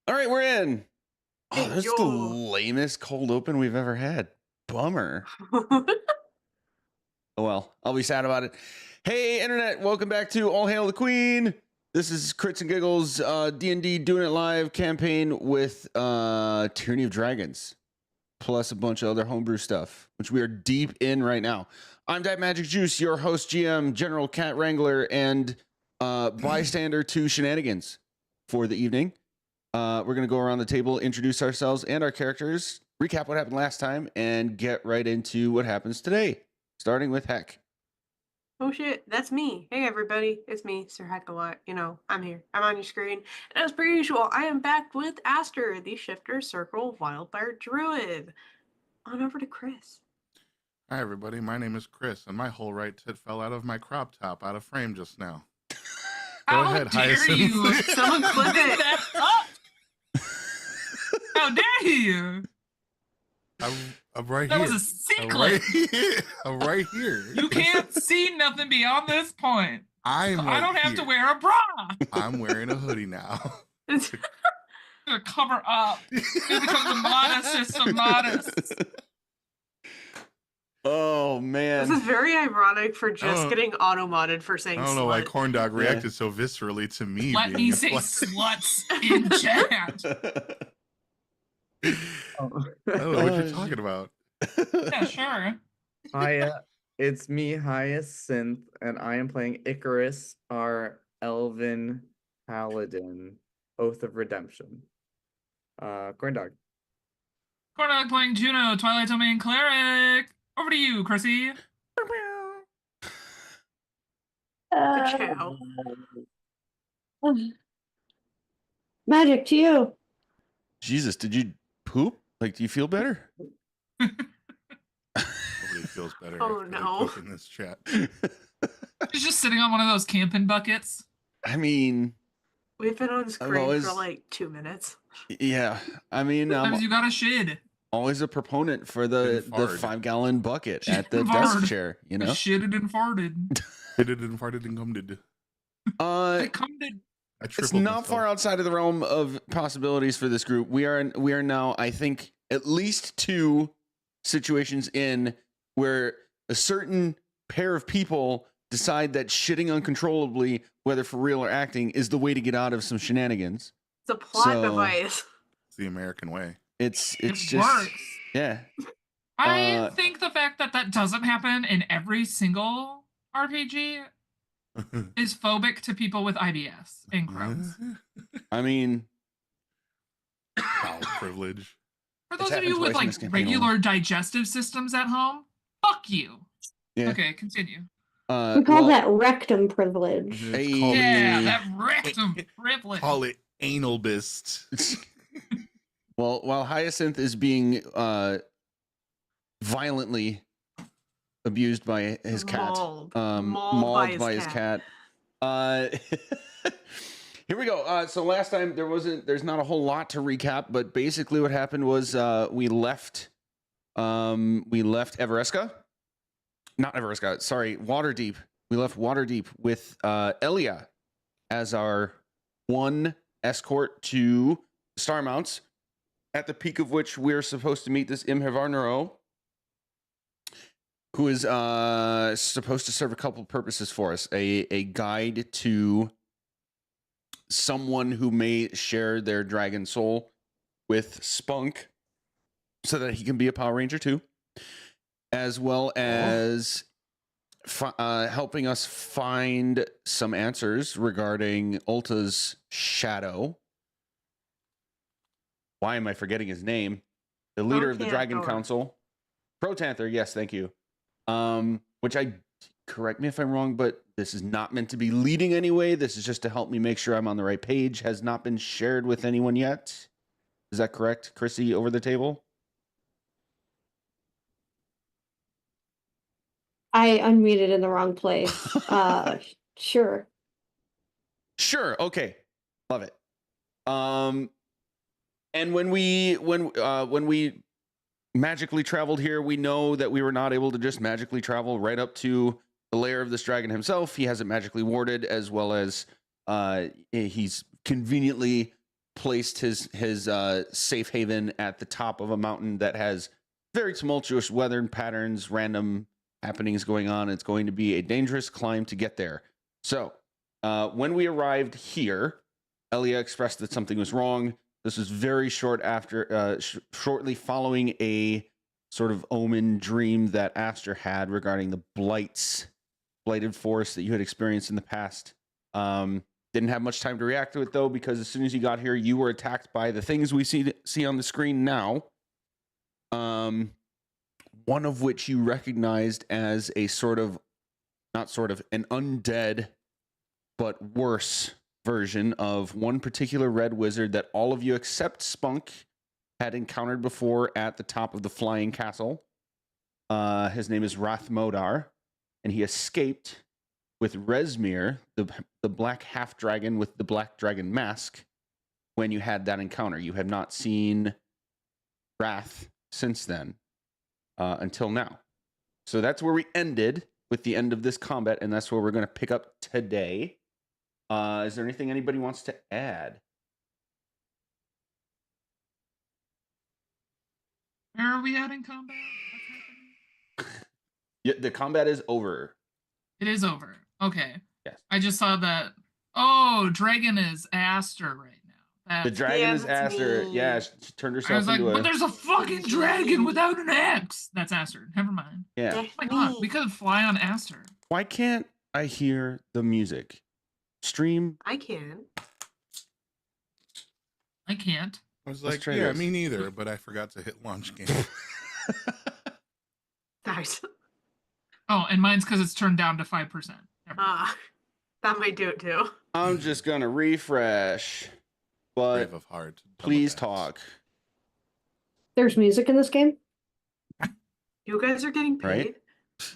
All right, we're in. Oh, Hey, that's the yo. lamest cold open we've ever had. Bummer. Oh well, I'll be sad about it. Hey, internet, welcome back to All Hail the Queen. This is Crits and Giggles D&D Doing It Live campaign with Tyranny of Dragons, plus a bunch of other homebrew stuff, which we are deep in right now. I'm Diet Magic Juice, your host, GM, General Cat Wrangler, and bystander to shenanigans for the evening. We're going to go around the table, introduce ourselves and our characters, recap what happened last time, and get right into what happens today, starting with Heck. Oh shit, that's me. Hey everybody, it's me, Sir Heckalot. You know, I'm here. I'm on your screen. And as per usual, I am back with Aster, the Shifter Circle Wildfire Druid. On over to Chris. Hi everybody, my name is Chris, and my whole right tit fell out of my crop top out of frame just now. Go How ahead, dare Hyacinth. you? Someone clip it. That up. How dare you? I'm right That here. was a I'm secret. right here. I'm right here. You can't see nothing beyond this point. I'm So right I don't have here. to wear a bra I'm wearing a hoodie now. to cover up. You become the modestest of modest. Oh, This man. is very ironic for just Oh. getting auto-modded for saying I don't know why slut. Corndog reacted so viscerally to me. Let being me a say slut. sluts in chat. I don't know what you're talking about. Yeah, sure. Hi, it's me, Hyacinth, and I am playing Icarus, our elven paladin, Oath of Redemption. Corndog. Cornell playing Juno, Twilight Domain Cleric. Over to you, Chrissy. Ciao. Magic to you. Jesus, did you poop? Like, do you feel better? Nobody feels better Oh, after they no. poop in this chat. She's just sitting on one of those camping buckets. I mean, We've been on screen always- for like 2 minutes. yeah. I mean, Sometimes I'm you got a shit. always a proponent for the And fart. 5-gallon bucket at the Fart. desk chair, you know? Shitted and farted. Hit it and farted and gummed it. I come to I It's tripled not myself. far outside of the realm of possibilities for this group. We are now, I think, at least 2 situations in where a certain pair of people decide that shitting uncontrollably, whether for real or acting, is the way to get out of some shenanigans. It's a plot So- device. It's the American way. It's it just works. yeah. I think the fact that that doesn't happen in every single RPG is phobic to people with IBS and Crohn's. I mean, Bowel privilege. For It's those of happened you with twice in like this campaign regular digestive systems at home, fuck you. yeah. Okay, continue. We call that rectum privilege. Hey. Yeah, Mm. that rectum privilege. Call it analbist. Well, while Hyacinth is being violently abused by his cat, Mauled. mauled Mauled by his cat. Here we go. So last time there's not a whole lot to recap, but basically what happened was we left Everesca. Not Everesca, sorry, Waterdeep. We left Waterdeep with Elia as our one escort to Starmounts, at the peak of which we're supposed to meet this Imhevarnero, who is supposed to serve a couple of purposes for us. A guide to someone who may share their dragon soul with Spunk so that he can be a Power Ranger too, as well as helping us find some answers regarding Ulta's shadow. Why am I forgetting his name? The leader of the Dragon Protanther. Council. Protanther, yes, thank you. Which correct me if I'm wrong, but this is not meant to be leading anyway. This is just to help me make sure I'm on the right page. Has not been shared with anyone yet. Is that correct, Chrissy, over the table? I unmuted in the wrong place. Sure. Sure. Okay. Love it. And when we magically traveled here, we know that we were not able to just magically travel right up to the lair of this dragon himself. He has it magically warded, as well as he's conveniently placed his safe haven at the top of a mountain that has very tumultuous weather patterns, random happenings going on. It's going to be a dangerous climb to get there. So when we arrived here, Elia expressed that something was wrong. This was very short after, shortly following a sort of omen dream that Aster had regarding the blighted forest that you had experienced in the past. Didn't have much time to react to it though, because as soon as you got here, you were attacked by the things we see on the screen now. One of which you recognized as a an undead, but worse version of one particular red wizard that all of you except Spunk had encountered before at the top of the flying castle. His name is Rathmodar, and he escaped with Resmir, the black half dragon with the black dragon mask, when you had that encounter. You have not seen Wrath since then, until now. So that's where we ended with the end of this combat, and that's where we're going to pick up today. Is there anything anybody wants to add? Where are we at in combat? What's happening? Yeah, the combat is over. It is over. Okay. Yes. I just saw that. Oh, Dragon is Aster right now. The dragon is that's Aster. me. Yeah, she turned I was herself like, into but a... there's a fucking dragon without an X. That's Aster. Never mind. Yeah. Oh my god, we could fly on Aster. Why can't I hear the music? Stream. I can. I can't. I was Let's like, try yeah, this. me neither, but I forgot to hit launch game. Nice. Oh, and mine's because it's turned down to 5%. Never mind. That might do it too. I'm just gonna refresh. But Brave of heart. dumb of please ass. talk. There's music in this game? You guys are getting paid.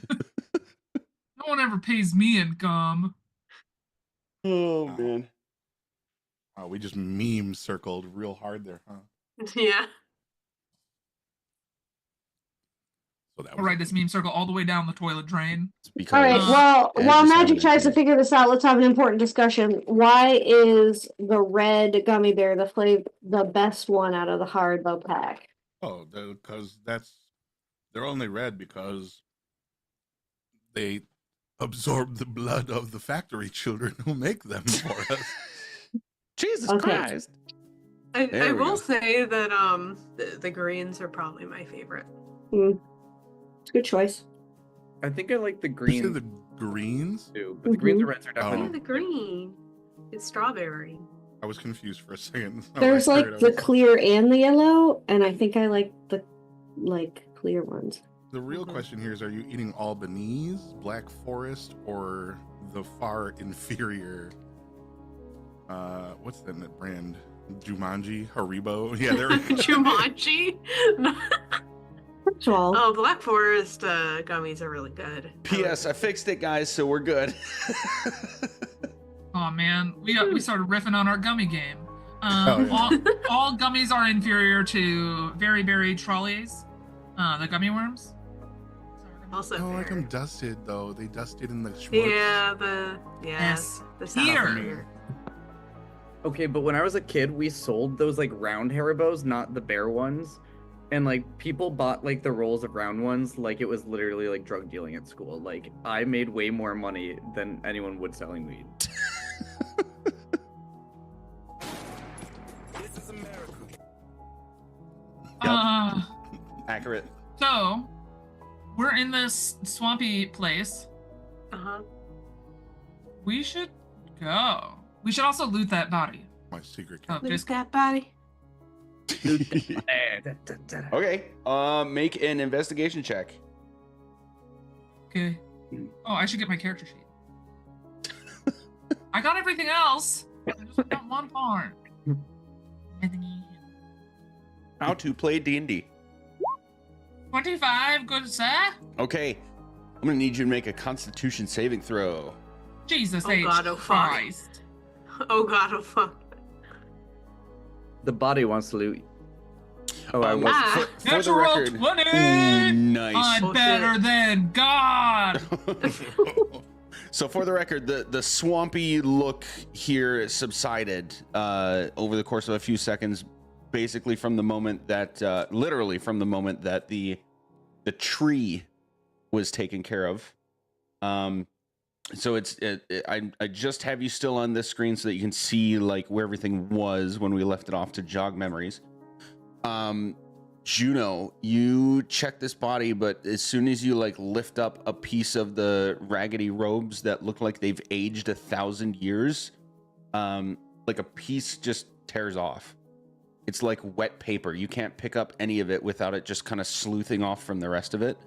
Right? No one ever pays me income. Oh man. Wow, we just meme circled real hard there, huh? Yeah. So that I'll write this meme circle all the way down the toilet drain. It's because All right, Uh, well, Ed while just Magic sounded tries to good. figure this out, let's have an important discussion. Why is the red gummy bear the best one out of the Haribo pack? Oh, because they're only red because they absorb the blood of the factory children who make them for us. Jesus Okay. Christ. I There we will go. say that the greens are probably my favorite. It's a good choice. I think I like the You green said the greens? too, but the greens Mhm. and reds are Oh. Yeah, definitely the green. It's strawberry. I was confused for a second. So There's I like heard, I the was- clear and the yellow, and I think I like the clear ones. The real Mhm. question here is, are you eating Albanese, Black Forest, or the far inferior, what's that brand? Jumanji? Haribo? Yeah, they're Jumanji. First of all, Oh, Black Forest gummies are really good. I like P.S. I fixed it, guys, so we're good. Oh man, we started riffing on our gummy game. Oh, yeah. all gummies are inferior to Very Berry Trolleys, the gummy worms. Also Oh, like fair. them dusted though. They dusted in the Schwartz. Yeah, Yes. the Here. sour. Okay, but when I was a kid, we sold those like round Haribos, not the bear ones. And like people bought like the rolls of round ones like it was literally like drug dealing at school. Like I made way more money than anyone would selling weed. Accurate. So we're in this swampy place. Uh-huh. We should go. We should also loot that body. My secret. Oh, Lose just that body. Okay. Make an investigation check. okay. Oh, I should get my character sheet. I got everything else. I just got one part. How to play D&D. 25, good sir. Okay. I'm gonna need you to make a Constitution saving throw. Jesus Oh H. God, oh fuck. Christ. Oh god, oh fuck. The body wants to loot. Oh, I Um, was. Ah. for the Natural record, 20! ooh, nice. I'm Oh, better shit. than God. So for the record, the swampy look here subsided over the course of a few seconds, basically from the moment that, literally from the moment that the tree was taken care of. So I just have you still on this screen so that you can see like where everything was when we left it off to jog memories. Juno, you check this body, but as soon as you like lift up a piece of the raggedy robes that look like they've aged 1,000 years, like a piece just tears off. It's like wet paper. You can't pick up any of it without it just kind of sleuthing off from the rest of it.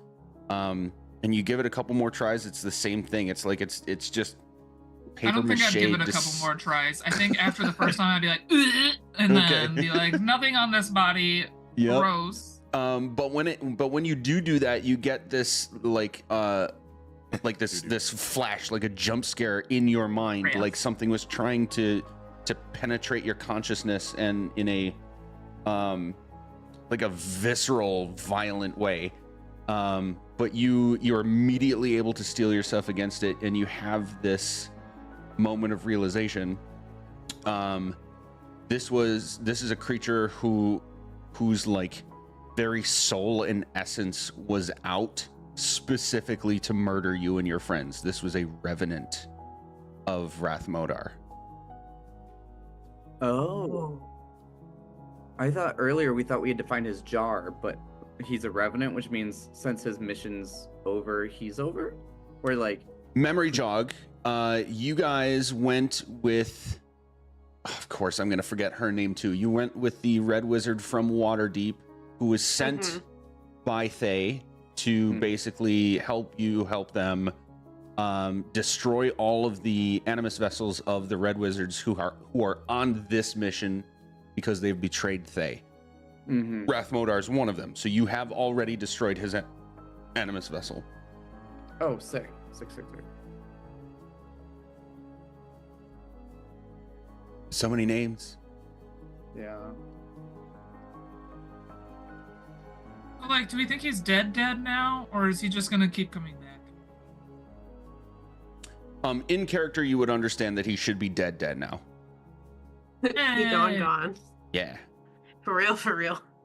And you give it a couple more tries, it's the same thing. It's like it's just paper I don't think I'd give it a couple more tries. I think after the first time I'd be like, "Ugh," and then be like, nothing on this body. Yep. Gross. But when you do that, you get this like this flash, like a jump scare in your mind, like something was trying to penetrate your consciousness, and in a like a visceral, violent way. But you're immediately able to steel yourself against it, and you have this moment of realization. This is a creature whose like very soul and essence was out specifically to murder you and your friends. This was a revenant of Rathmodar. Oh. I thought earlier we thought we had to find his jar, but he's a revenant, which means since his mission's over, he's over? Or like... Memory jog. You guys went with... Of course, I'm going to forget her name too. You went with the Red Wizard from Waterdeep, who was sent by Thay to basically help them destroy all of the Animus vessels of the Red Wizards who are on this mission because they've betrayed Thay. Rathmodar is one of them. So you have already destroyed his Animus vessel. Oh, sick. Sick. So many names. Yeah. Like, do we think he's dead now, or is he just gonna keep coming back? In character, you would understand that he should be dead now. He gone. Yeah. For real.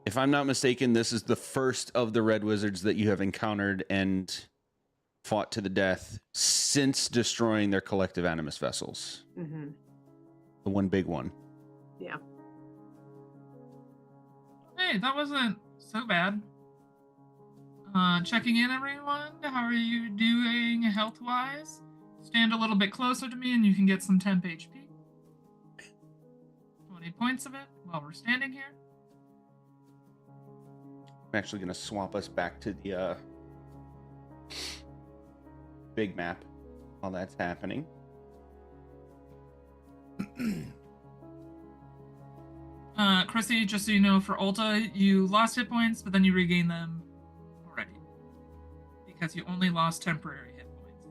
If I'm not mistaken, this is the first of the Red Wizards that you have encountered and fought to the death since destroying their collective Animus vessels. The one big one. Yeah. Hey, that wasn't so bad. Checking in, everyone. How are you doing health-wise? Stand a little bit closer to me and you can get some temp HP. 20 points of it while we're standing here. I'm actually going to swap us back to the big map while that's happening. Chrissy, just so you know, for Ulta, you lost hit points, but then you regain them already. Because you only lost temporary hit points.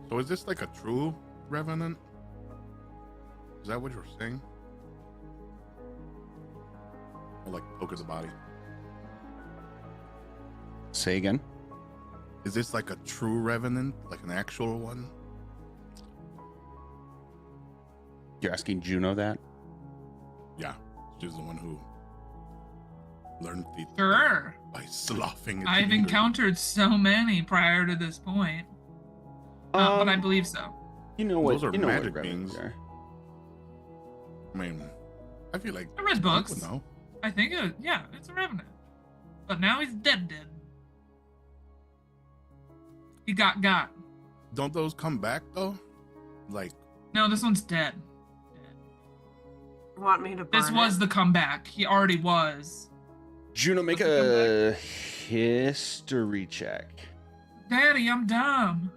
So is this like a true revenant? Is that what you're saying? Or like poke of the body? Say again? Is this like a true revenant? Like an actual one? You're asking Juno that? Yeah. She's the one who learned the Sure. by sloughing it. I've encountered so many prior to this point. But I believe so. You know what? Those are you know magic what beings. are. I mean, I feel like I read books. would know. I think it's a revenant. But now he's dead. He got. Don't those come back though? Like, No, this one's dead. Want me to burn This was the comeback. He already was. Juno, make a history check. Daddy, I'm dumb.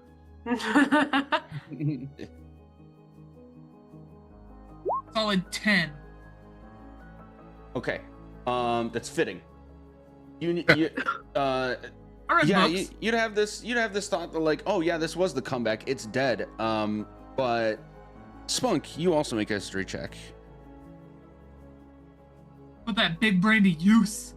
Solid 10. Okay. That's fitting. You I read yeah, books. you'd have this thought that like, oh yeah, this was the comeback. It's dead. But Spunk, you also make a history check. Put that big brain to use.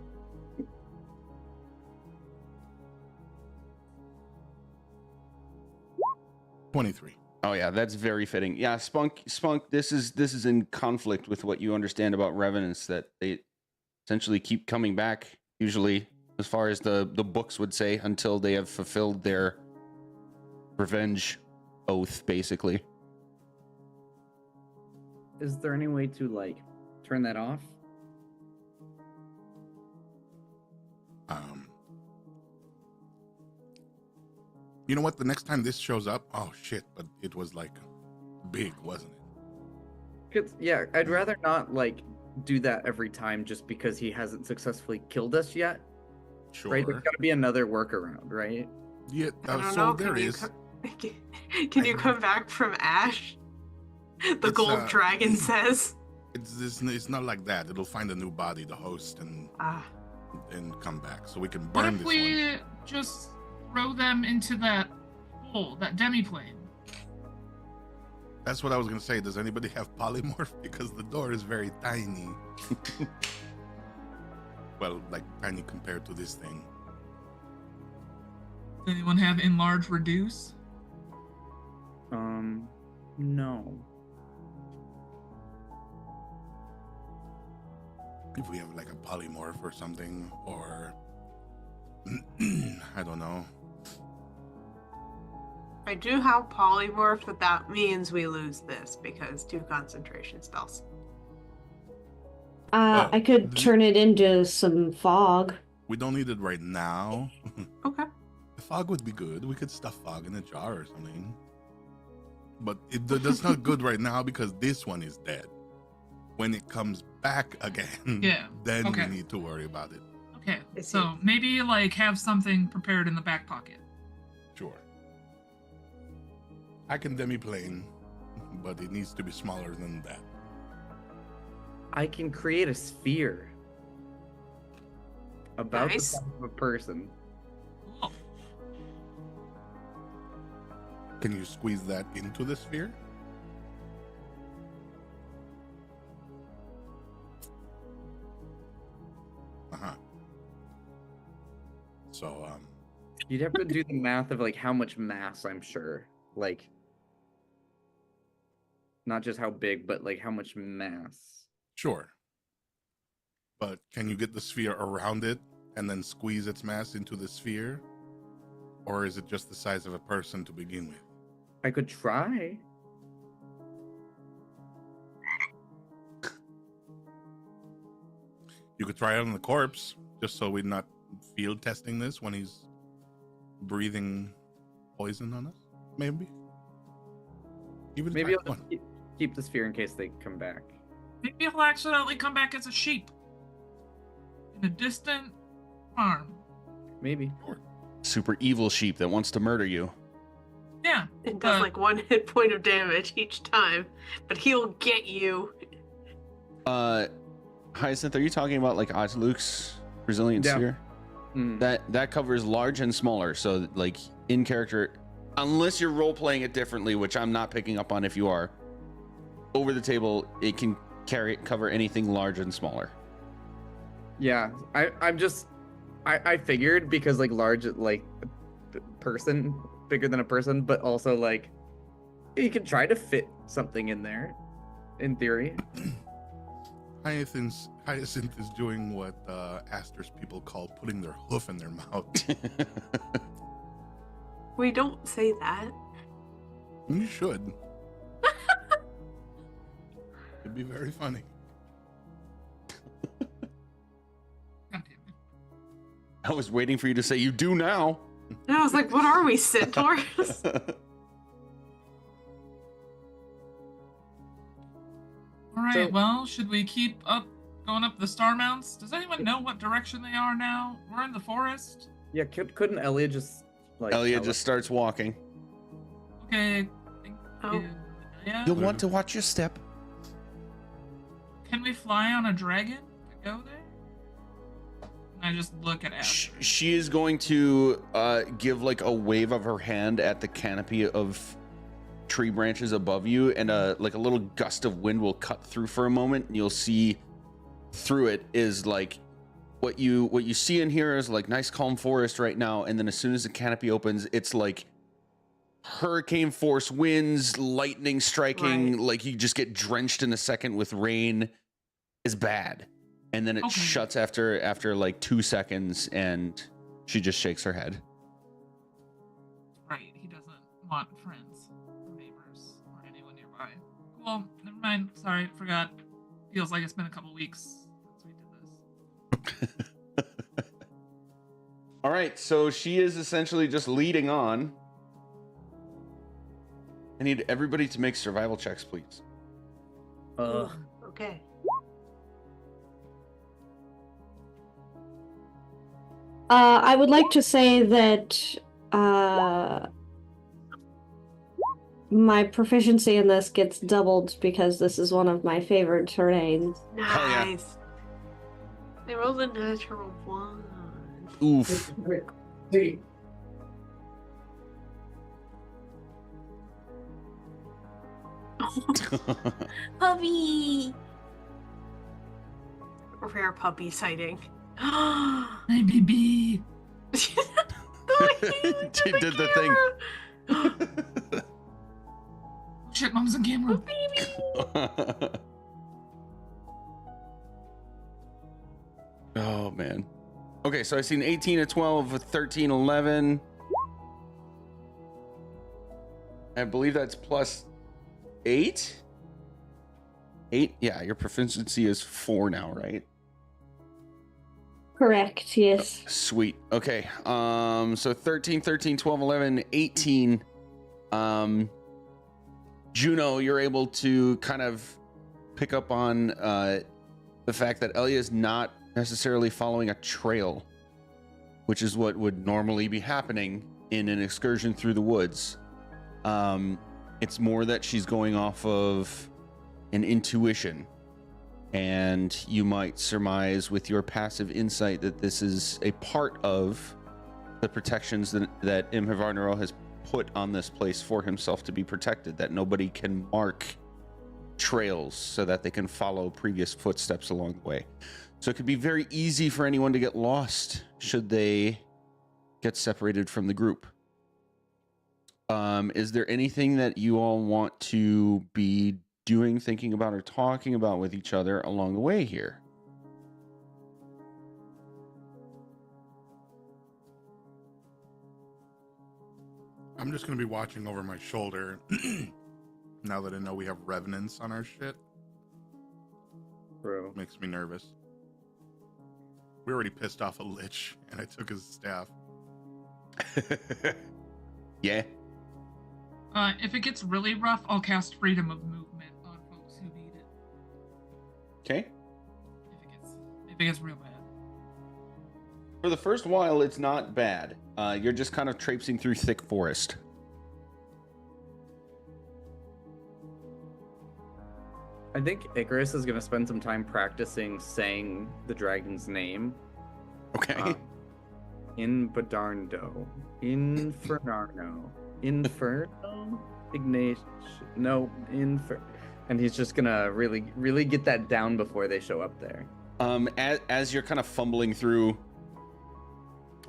23. Oh yeah, that's very fitting. Yeah, Spunk. This is in conflict with what you understand about revenants, that they essentially keep coming back, usually, as far as the books would say, until they have fulfilled their revenge oath, basically. Is there any way to like turn that off? You know what? The next time this shows up, oh shit! But it was like big, wasn't it? 'Cause, yeah, I'd rather not like do that every time just because he hasn't successfully killed us yet. Sure. Right? There's got to be another workaround, right? Yeah. I don't So know. there is. Can you come back from Ash? The It's, gold dragon says. It's not like that. It'll find a new body, the host, and Ah, come back, so we can What burn if this we one. just throw them into that hole, that demiplane? That's what I was gonna say. Does anybody have polymorph? Because the door is very tiny. Well, like tiny compared to this thing. Does anyone have enlarge reduce? No. If we have like a polymorph or something, or I don't know. I do have polymorph, but that means we lose this because 2 concentration spells. I could turn it into some fog. We don't need it right now. Okay. Fog would be good. We could stuff fog in a jar or something. But that's not good right now because this one is dead. When it comes back again, Yeah, then okay. we need to worry about it. Okay, I see. so maybe like have something prepared in the back pocket. Sure. I can demiplane, but it needs to be smaller than that. I can create a sphere about Nice. the size of a person. Cool. Can you squeeze that into the sphere? Uh-huh. So, You'd have to do the math of like how much mass, I'm sure. Like not just how big, but like how much mass. sure. But can you get the sphere around it and then squeeze its mass into the sphere? Or is it just the size of a person to begin with? I could try. You could try it on the corpse, just so we're not field testing this when he's breathing poison on us. Maybe. Even Maybe try I'll one. just keep the sphere in case they come back. Maybe he'll accidentally come back as a sheep in a distant farm. Maybe. Super evil sheep that wants to murder you. Yeah, It does like 1 hit point of damage each time, but he'll get you. Hyacinth, are you talking about like Luke's Resilient Yeah. Sphere? Mm. That covers large and smaller. So like in character, unless you're role playing it differently, which I'm not picking up on if you are, over the table it can cover anything large and smaller. Yeah, I figured because like large, like person, bigger than a person, but also like you can try to fit something in there, in theory. Hyacinth is doing what Aster's people call putting their hoof in their mouth. We don't say that. You should. It'd be very funny. God damn it. I was waiting for you to say you do now. And I was like, what are we, centaurs? All right, So- well, should we keep going up the star mounts? Does anyone know what direction they are now? We're in the forest. Yeah, couldn't Elliot just like Elliot tell just us? starts walking. Okay. Thank Oh. you. Yeah. You'll want to watch your step. Can we fly on a dragon to go there? And I just look at Aster. She is going to give like a wave of her hand at the canopy of tree branches above you, and like a little gust of wind will cut through for a moment, and you'll see through it is like what you see in here is like nice calm forest right now, and then as soon as the canopy opens, it's like hurricane force winds, lightning striking, Right. like you just get drenched in a second with rain is bad. And then it Okay. shuts after like 2 seconds and she just shakes her head. Right, he doesn't want friends or neighbors or anyone nearby. Cool, never mind. Sorry, forgot. Feels like it's been a couple weeks since we did this. All right, so she is essentially just leading on. I need everybody to make survival checks, please. Okay. I would like to say that my proficiency in this gets doubled because this is one of my favorite terrains. Hell yeah. Nice. They rolled a natural 1. Oof. Puppy. Rare puppy sighting. Hey, BB. She did the thing. thing. Shit, mom's on camera. Oh man. Okay, so I've seen 18 at 12, 13, 11. I believe that's plus 8. 8? Yeah, your proficiency is 4 now, right? Correct, yes. Sweet. Okay. So 13, 13, 12, 11, 18. Juno, you're able to kind of pick up on the fact that Elia is not necessarily following a trail, which is what would normally be happening in an excursion through the woods. It's more that she's going off of an intuition, and you might surmise with your passive insight that this is a part of the protections that Imhavar Nero has put on this place for himself to be protected, that nobody can mark trails so that they can follow previous footsteps along the way. So it could be very easy for anyone to get lost should they get separated from the group. Is there anything that you all want to be doing, thinking about, or talking about with each other along the way here? I'm just gonna be watching over my shoulder now that I know we have revenants on our shit. Bro. Makes me nervous. We already pissed off a lich, and I took his staff. Yeah. If it gets really rough, I'll cast Freedom of Movement on folks who need it. Okay. If it gets real bad. For the first while, it's not bad. You're just kind of traipsing through thick forest. I think Icarus is gonna spend some time practicing saying the dragon's name. Okay. In Badarndo. Infernarno. Inferno? Ignatius. No, and he's just gonna really get that down before they show up there. As you're kind of fumbling through,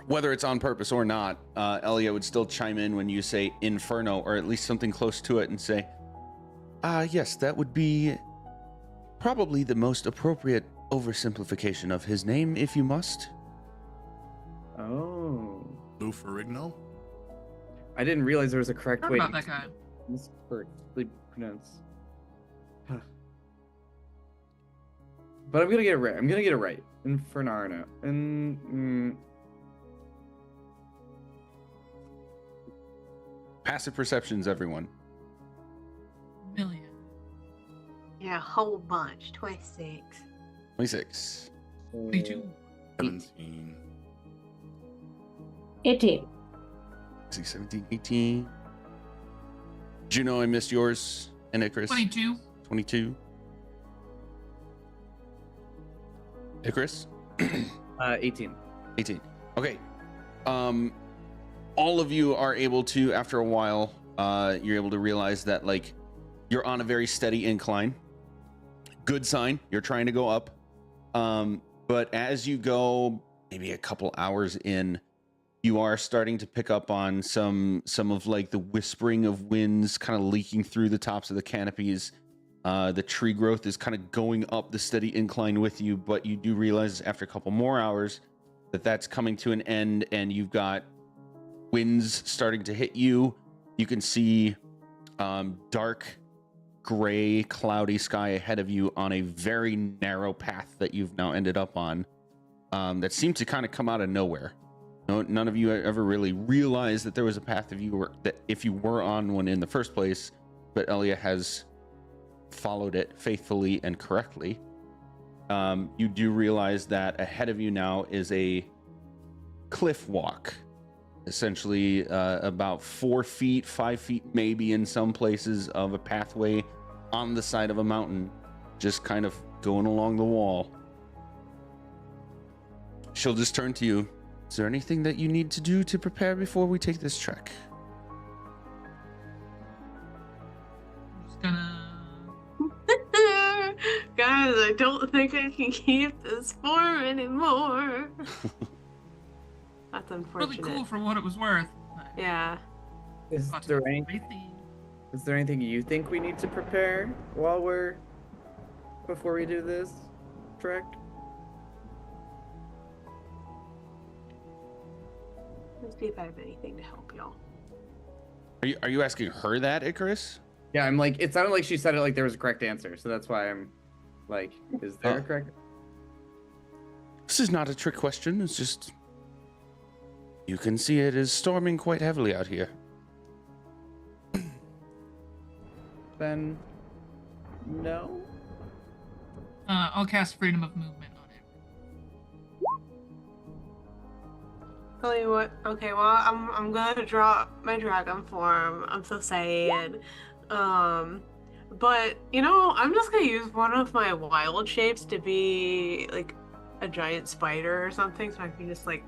whether it's on purpose or not, Elia would still chime in when you say Inferno, or at least something close to it, and say, yes, that would be probably the most appropriate oversimplification of his name, if you must. Oh. Lou Ferrigno? I didn't realize there was a correct Heard way about to that guy. correctly pronounce. But I'm gonna get it right. I'm gonna get it right. Infernarno. Passive perceptions, everyone. Million. Yeah, a whole bunch. 26. 26. 22. 17. 18. 17, 18. Juno, I missed yours. And Icarus. 22. 22. Icarus. 18. 18. Okay. All of you are able to, after a while, you're able to realize that, like, you're on a very steady incline. Good sign. You're trying to go up. But as you go maybe a couple hours in, You are starting to pick up on some of like the whispering of winds kind of leaking through the tops of the canopies. The tree growth is kind of going up the steady incline with you, but you do realize after a couple more hours that that's coming to an end, and you've got winds starting to hit you. You can see dark gray cloudy sky ahead of you on a very narrow path that you've now ended up on, that seemed to kind of come out of nowhere. None of you ever really realized that there was a path if you were on one in the first place, but Elia has followed it faithfully and correctly. You do realize that ahead of you now is a cliff walk, essentially about 4 feet, 5 feet maybe in some places, of a pathway on the side of a mountain, just kind of going along the wall. She'll just turn to you. Is there anything that you need to do to prepare before we take this trek? I'm just gonna. Guys, I don't think I can keep this form anymore. That's Really unfortunate. cool for what it was worth. Yeah. Is But there everything- anything you think we need to prepare before we do this trek? Let's see if I have anything to help y'all. Are you asking her that, Icarus? Yeah, I'm like, it sounded like she said it like there was a correct answer, so that's why I'm like, is there a correct? This is not a trick question. It's just you can see it is storming quite heavily out here. Then, no. I'll cast freedom of movement on it. Tell you what. Okay, well, I'm gonna drop my dragon form. I'm so sad. But you know, I'm just gonna use one of my wild shapes to be like a giant spider or something, so I can just like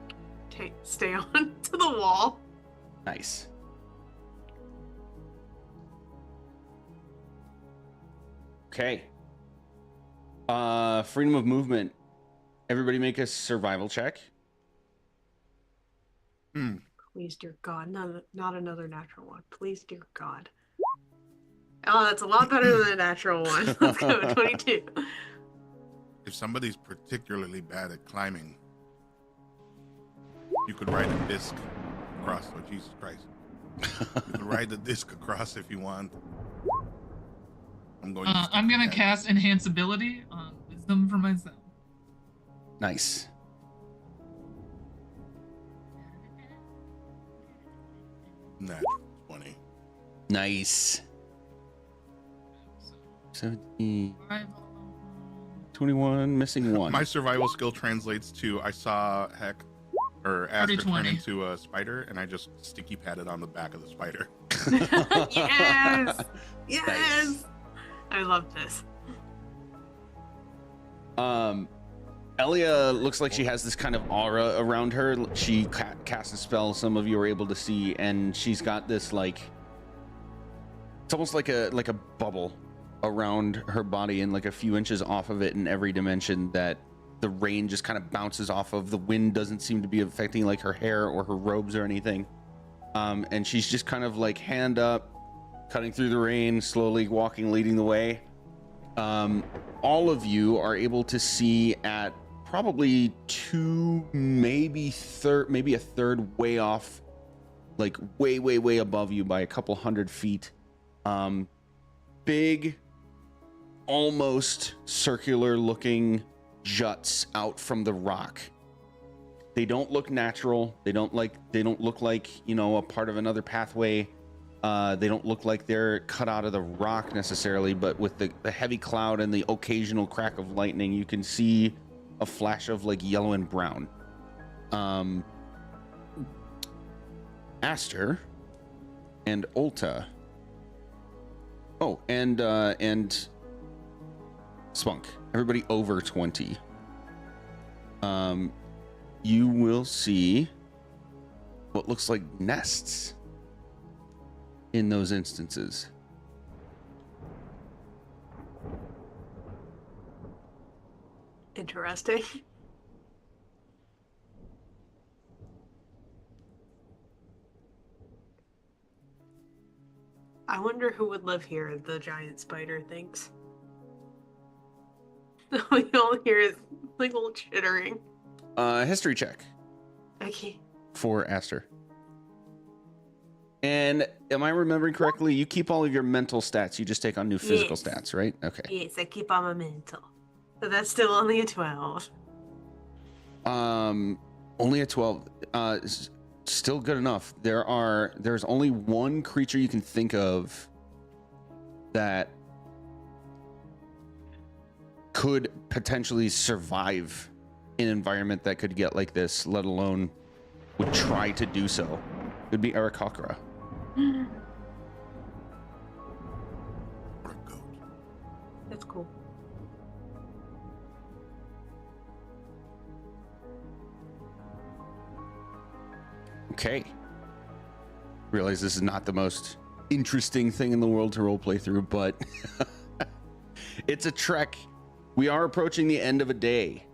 stay on to the wall. Nice. Okay. Freedom of movement. Everybody make a survival check. Please, dear God, not another natural one. Please, dear God. Oh, that's a lot better than a natural one. Let's go, 22. If somebody's particularly bad at climbing, you could ride a disc across. Oh, Jesus Christ. You could ride the disc across if you want. I'm going to I'm gonna cast enhance ability on wisdom for myself. Nice. Natural 20. Nice. So, 17, survival. 21, missing one. My survival skill translates to I saw Heck or Aster turn 20. into a spider, and I just sticky patted on the back of the spider. Yes! Yes! Nice. I love this. Elia looks like she has this kind of aura around her. She casts a spell some of you are able to see, and she's got this like, it's almost like a bubble around her body and like a few inches off of it in every dimension that the rain just kind of bounces off of. The wind doesn't seem to be affecting like her hair or her robes or anything. And she's just kind of like hand up, cutting through the rain, slowly walking, leading the way. All of you are able to see at probably maybe a third way off, like way above you by a couple 100 feet. Big, almost circular looking juts out from the rock. They don't look natural. They don't look like, you know, a part of another pathway. They don't look like they're cut out of the rock necessarily, but with the heavy cloud and the occasional crack of lightning, you can see a flash of like yellow and brown. Aster and Ulta. Oh, and Spunk. Everybody over 20. You will see what looks like nests in those instances. Interesting. I wonder who would live here, the giant spider thinks. All you all hear is like little chittering. History check Okay. for Aster. And am I remembering correctly? You keep all of your mental stats. You just take on new physical Yes. stats, right? Okay. Yes, I keep on my mental. So that's still only a 12. Only a 12. Still good enough. There's only one creature you can think of that could potentially survive in an environment that could get like this, let alone would try to do so. It would be Aarakocra. What a goat. That's cool. Okay. Realize this is not the most interesting thing in the world to roleplay through, but it's a trek. We are approaching the end of a day,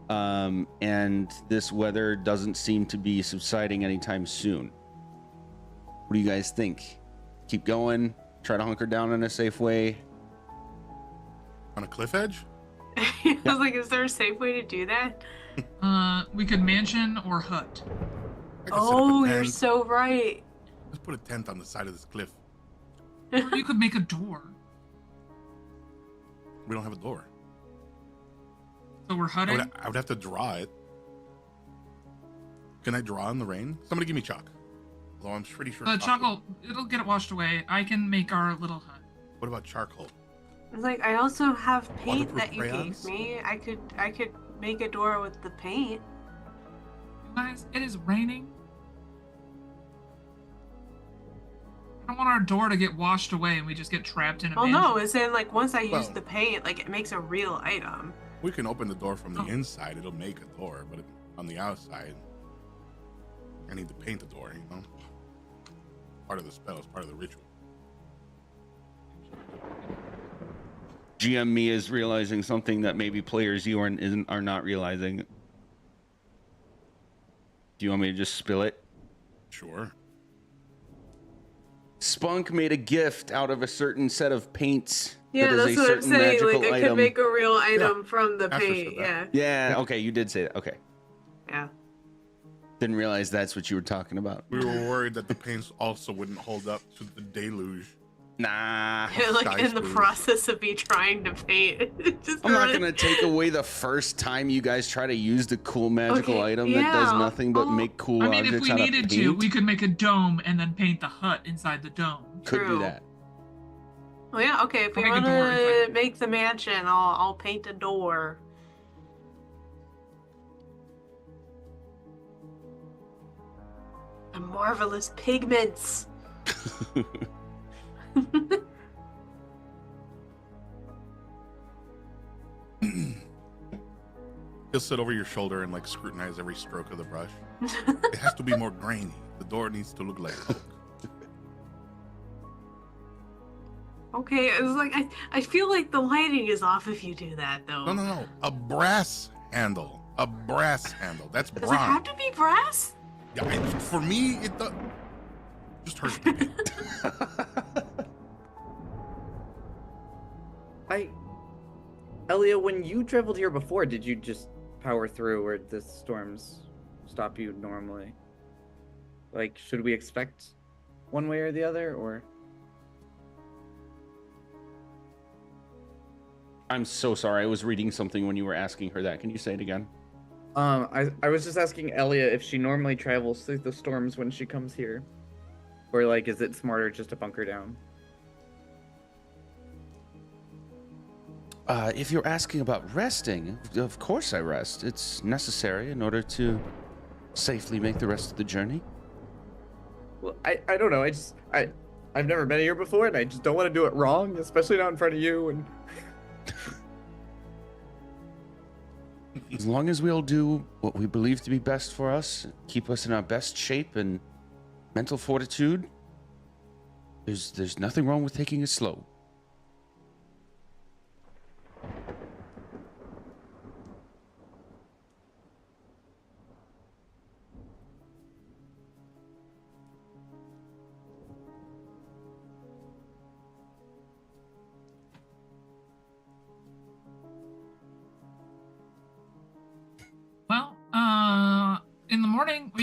and this weather doesn't seem to be subsiding anytime soon. What do you guys think? Keep going? Try to hunker down in a safe way? On a cliff edge? I was like, is there a safe way to do that? We could mansion or hut. I could set up a Oh, you're tent. so right. Let's put a tent on the side of this cliff. Or you could make a door. We don't have a door. So we're hutting. I would have to draw it. Can I draw in the rain? Somebody give me chalk. Although I'm pretty sure. Chuckle, it'll get it washed away. I can make our little hut. What about charcoal? I was like, I also have paint Waterproof that you crayons? gave me. I could make a door with the paint. You guys, it is raining. I don't want our door to get washed away and we just get trapped in a Oh mansion. no, it's saying like once I use Well- the paint, like it makes a real item. We can open the door from the Oh. inside. It'll make a door, but on the outside, I need to paint the door. You know, part of the spell is part of the ritual. GM me is realizing something that maybe players you are not realizing. Do you want me to just spill it? Sure. Spunk made a gift out of a certain set of paints. Yeah, that is that's a what I'm certain saying. magical Like I item. could make a real item from the Asher said paint. Yeah. that. Yeah, okay, you did say that. Okay. Yeah. Didn't realize that's what you were talking about. We were worried that the paints also wouldn't hold up to the deluge. Nah. Like in the smooth. process of me trying to paint. Just I'm not run- gonna take away the first time you guys try to use the cool magical Okay, item that does yeah, nothing but well, make cool I mean, if objects we out needed of to, paint. we could make a dome and then paint the hut inside the dome. Could do True. that. Oh yeah, okay. If we Make a want door to inside. make the mansion, I'll paint a door. The marvelous pigments. He'll sit over your shoulder and like scrutinize every stroke of the brush. It has to be more grainy. The door needs to look like oak. Okay, it was like I feel like the lighting is off if you do that though. No. A brass handle. A brass handle. That's Does it have bronze. to be brass? Yeah, for me, it does. Just hurts to paint. Elia, when you traveled here before, did you just power through, or did the storms stop you normally? Like, should we expect one way or the other, or? I'm so sorry. I was reading something when you were asking her that. Can you say it again? I was just asking Elia if she normally travels through the storms when she comes here, or like, is it smarter just to bunker down? If you're asking about resting, of course I rest. It's necessary in order to safely make the rest of the journey. Well, I don't know. I've never been here before, and I just don't want to do it wrong, especially not in front of you. And As long as we'll do what we believe to be best for us, keep us in our best shape and mental fortitude, there's nothing wrong with taking it slow.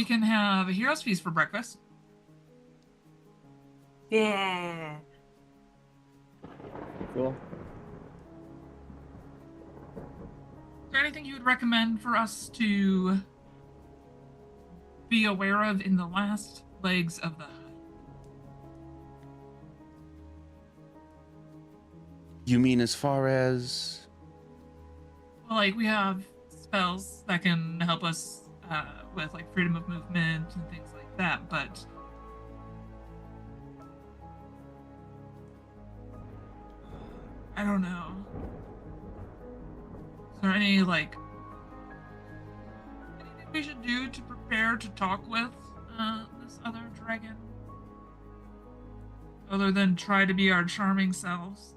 we can have a hero's feast for breakfast. Yeah. Cool. Is there anything you would recommend for us to be aware of in the last legs of the hut? You mean as far as? Well, like, we have spells that can help us with, like, freedom of movement and things like that, but I don't know. Is there any, like, anything we should do to prepare to talk with this other dragon? Other than try to be our charming selves?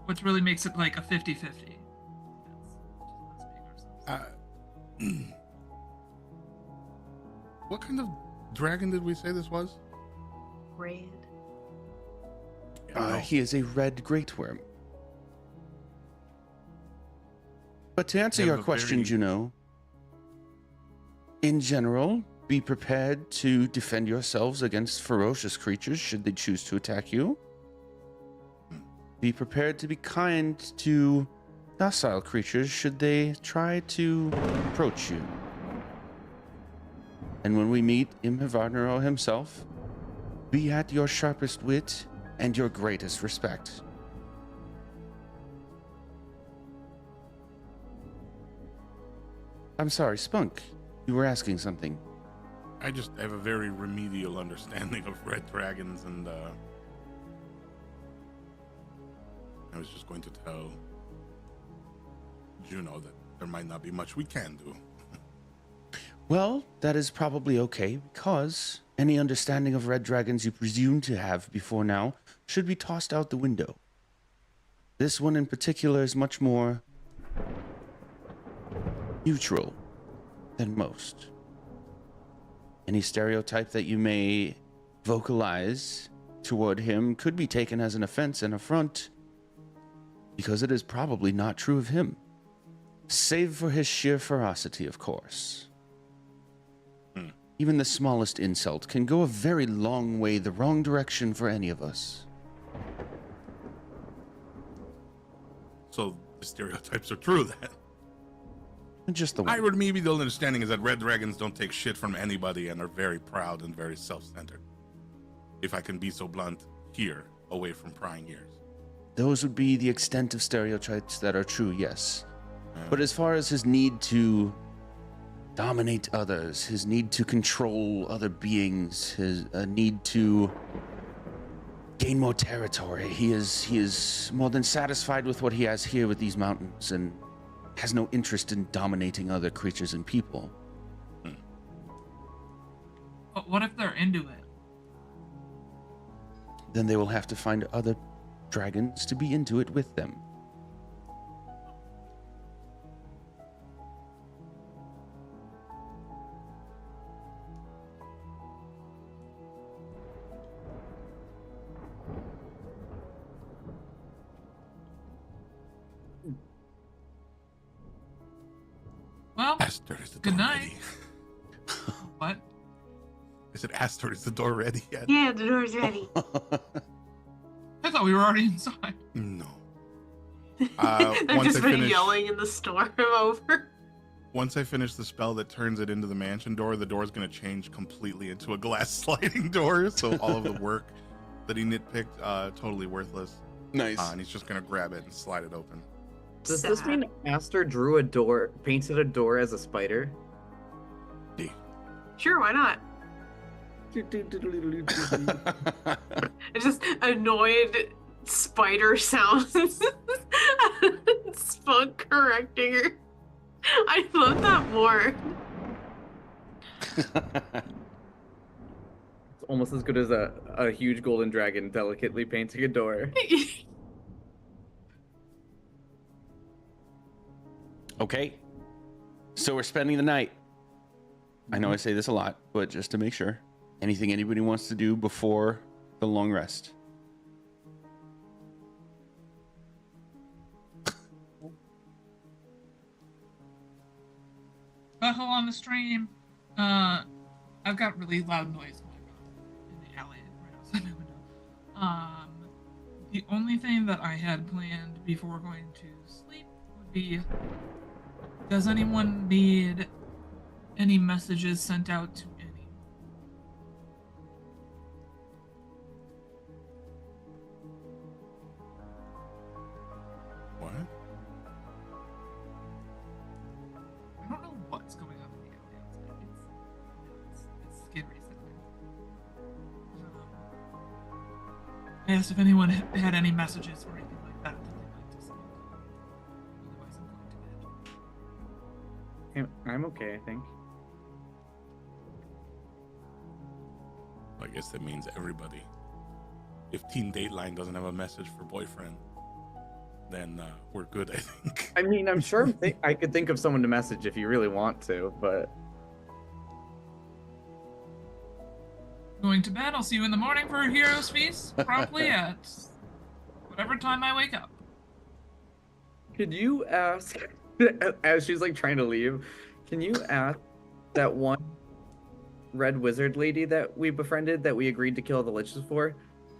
Which really makes it like a 50-50. What kind of dragon did we say this was? Red. He is a red great worm. But to answer They your have a question, very- Juno, in general, be prepared to defend yourselves against ferocious creatures should they choose to attack you. Be prepared to be kind to docile creatures should they try to approach you. And when we meet Imhivarnero himself, be at your sharpest wit and your greatest respect. I'm sorry, Spunk. You were asking something. I just have a very remedial understanding of red dragons, and I was just going to tell Juno that there might not be much we can do. Well, that is probably okay, because any understanding of red dragons you presume to have before now should be tossed out the window. This one in particular is much more neutral than most. Any stereotype that you may vocalize toward him could be taken as an offense and affront, because it is probably not true of him. Save for his sheer ferocity, of course. Even the smallest insult can go a very long way the wrong direction for any of us. So the stereotypes are true then. Just the My one. remedial understanding is that red dragons don't take shit from anybody and are very proud and very self-centered. If I can be so blunt, here, away from prying ears. Those would be the extent of stereotypes that are true, yes. But as far as his need to dominate others, his need to control other beings, his need to gain more territory, he is more than satisfied with what he has here with these mountains and has no interest in dominating other creatures and people. But what if they're into it? Then they will have to find other dragons to be into it with them. Well, Aster, is the Good door night. ready? what? I said, Aster, is the door ready yet? Yeah, the door's ready. I thought we were already inside. No. I've once just I been finish- yelling in the storm over. Once I finish the spell that turns it into the mansion door, the door is going to change completely into a glass sliding door. So all of the work that he nitpicked, totally worthless. Nice. And he's just going to grab it and slide it open. Does this Sad. mean Aster drew a door, painted a door as a spider? Sure, why not? It's just annoyed spider sounds. Spunk correcting her. I love that more. It's almost as good as a huge golden dragon delicately painting a door. Okay. So we're spending the night. I know I say this a lot, but just to make sure. Anything anybody wants to do before the long rest? butthole on the stream. I've got really loud noise going on in the alley right outside my window. The only thing that I had planned before going to sleep would be, does anyone need any messages sent out to any? What? I don't know what's going on in the alley outside. It's scary sounding. I asked if anyone had any messages or anything like that that they'd like to send. Otherwise, I'm going to bed. I'm okay, I think. I guess that means everybody. If Teen Dateline doesn't have a message for boyfriend, then we're good, I think. I mean, I'm sure I could think of someone to message if you really want to, but Going to bed. I'll see you in the morning for Heroes Feast, promptly at whatever time I wake up. could you ask, as she's like trying to leave, can you ask that one red wizard lady that we befriended that we agreed to kill the liches for,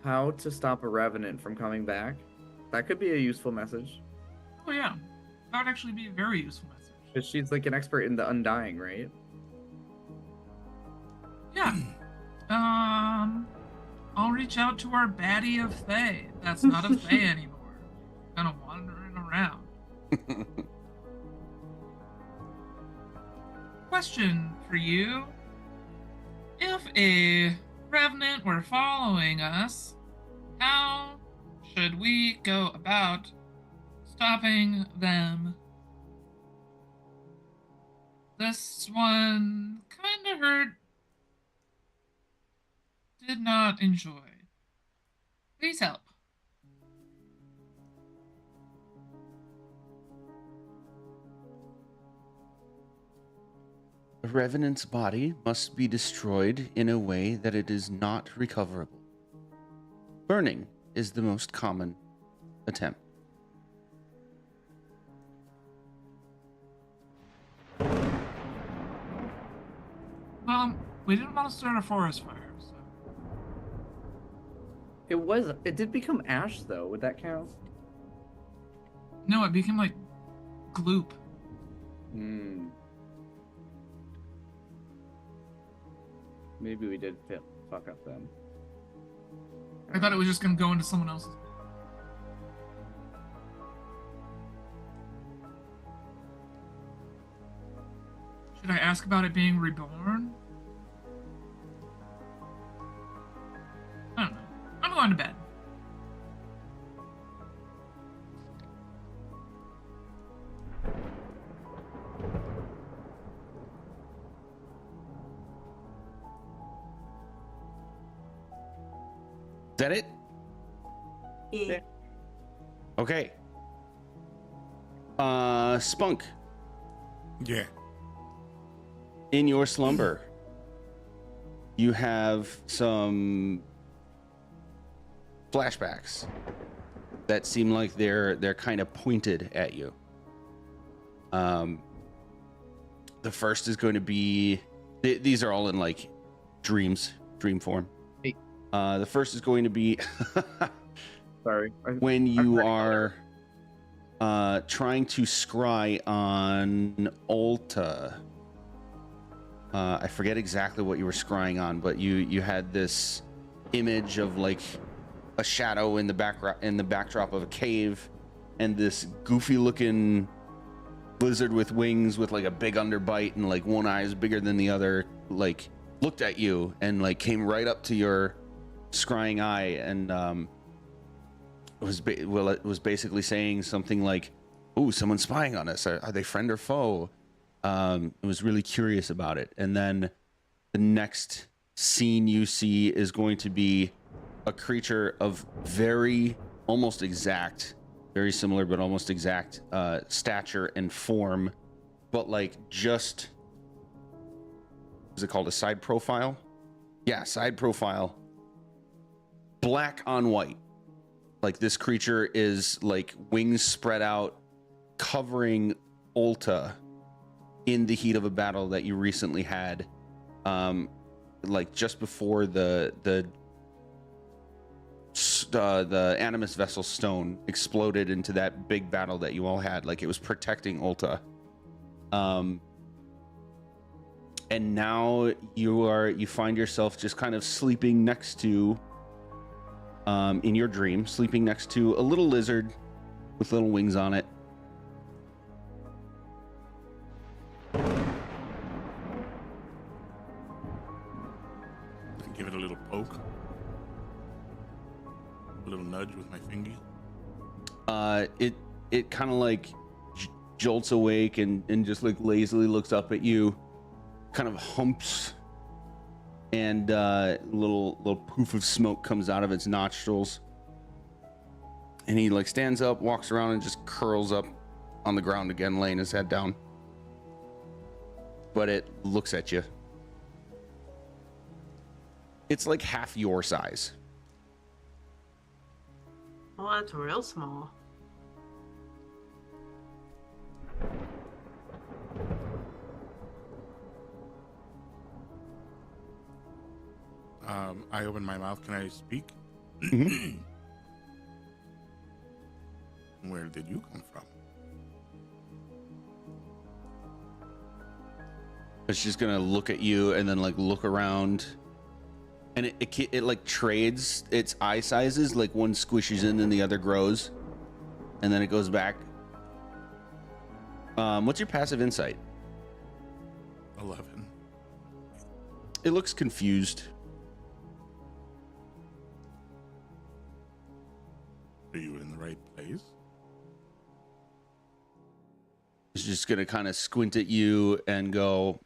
how to stop a revenant from coming back? That could be a useful message. Oh yeah, that would actually be a very useful message. Because she's like an expert in the undying, right? Yeah. I'll reach out to our baddie of Fae. That's not a Fae anymore. Kind of wandering around. Question for you. If a revenant were following us, how should we go about stopping them? This one kind of hurt. Did not enjoy. Please help. A revenant's body must be destroyed in a way that it is not recoverable. Burning is the most common attempt. Well, we didn't want to start a forest fire, so. It did become ash though. Would that count? No, it became like gloop. Hmm. Maybe we did fuck up then. I thought it was just gonna go into someone else's. Should I ask about it being reborn? I don't know. I'm going to bed. Is that it? Yeah. Okay. Spunk, Yeah. in your slumber, you have some flashbacks that seem like they're kind of pointed at you. The first is going to be these are all in like dream form. Hey. The first is going to be Sorry. when you are trying to scry on Ulta. I forget exactly what you were scrying on, but you had this image of like a shadow in the backdrop of a cave, and this goofy looking lizard with wings with like a big underbite and like one eye is bigger than the other, like looked at you and like came right up to your scrying eye, and it was basically saying something like, "Oh, someone's spying on us. Are they friend or foe?" It was really curious about it. And then the next scene you see is going to be a creature of very similar but almost exact stature and form, but like just, is it called a side profile? Yeah, side profile. Black on white. Like this creature is like wings spread out, covering Ulta in the heat of a battle that you recently had, like just before the Animus Vessel Stone exploded into that big battle that you all had. Like it was protecting Ulta. And now you find yourself just kind of sleeping next to, in your dream, sleeping next to a little lizard with little wings on it. Give it a little poke. A little nudge with my fingy. It kind of like jolts awake and just like lazily looks up at you, kind of humps, and little poof of smoke comes out of its nostrils. And he like stands up, walks around, and just curls up on the ground again, laying his head down. But it looks at you. It's like half your size. Well, that's real small. I open my mouth. Can I speak? Mhm. Where did you come from? It's just gonna look at you and then like look around, and it like trades its eye sizes. Like one squishes in and the other grows, and then it goes back. What's your passive insight? 11. It looks confused. Are you in the right place? It's just gonna kind of squint at you and go,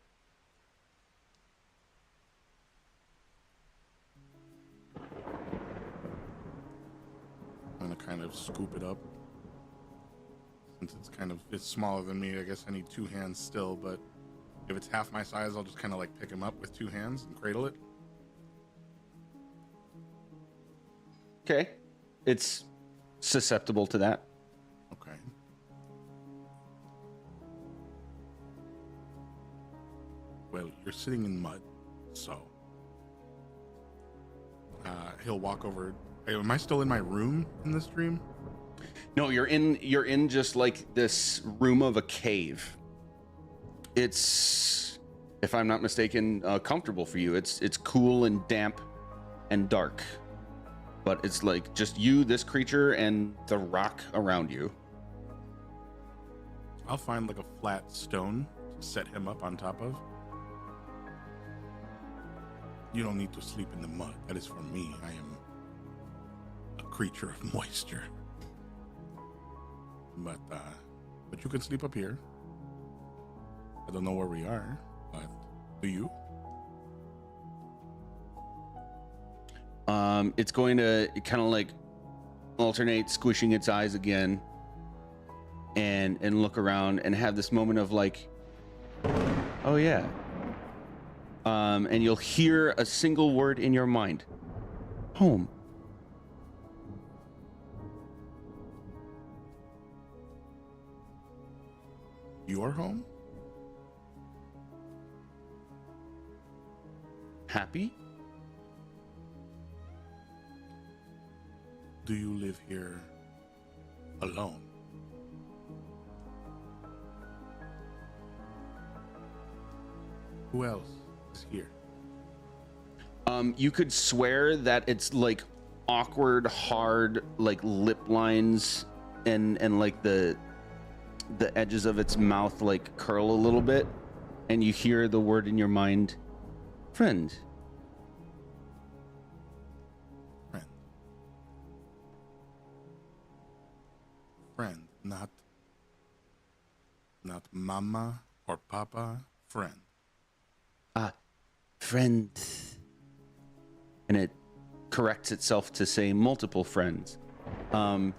I'm gonna kind of scoop it up. Since it's smaller than me, I guess I need 2 hands still, but if it's half my size, I'll just kind of like pick him up with 2 hands and cradle it. okay, it's susceptible to that. Okay. Well, you're sitting in mud, so he'll walk over. Am I still in my room in this dream? No, you're in just like this room of a cave. It's, if I'm not mistaken, comfortable for you. It's cool and damp and dark, but it's like just you, this creature, and the rock around you. I'll find like a flat stone to set him up on top of. You don't need to sleep in the mud. That is for me. I am a creature of moisture. But you can sleep up here. I don't know where we are, but do you? It's going to kind of like alternate squishing its eyes again and look around and have this moment of like, oh yeah. And you'll hear a single word in your mind. Home. Your home? Happy? Do you live here alone? Who else is here? You could swear that it's like awkward, hard, like lip lines and like the edges of its mouth like curl a little bit, and you hear the word in your mind, friend. Friend. Friend, not mama or papa. Friend. Friend. And it corrects itself to say multiple friends. And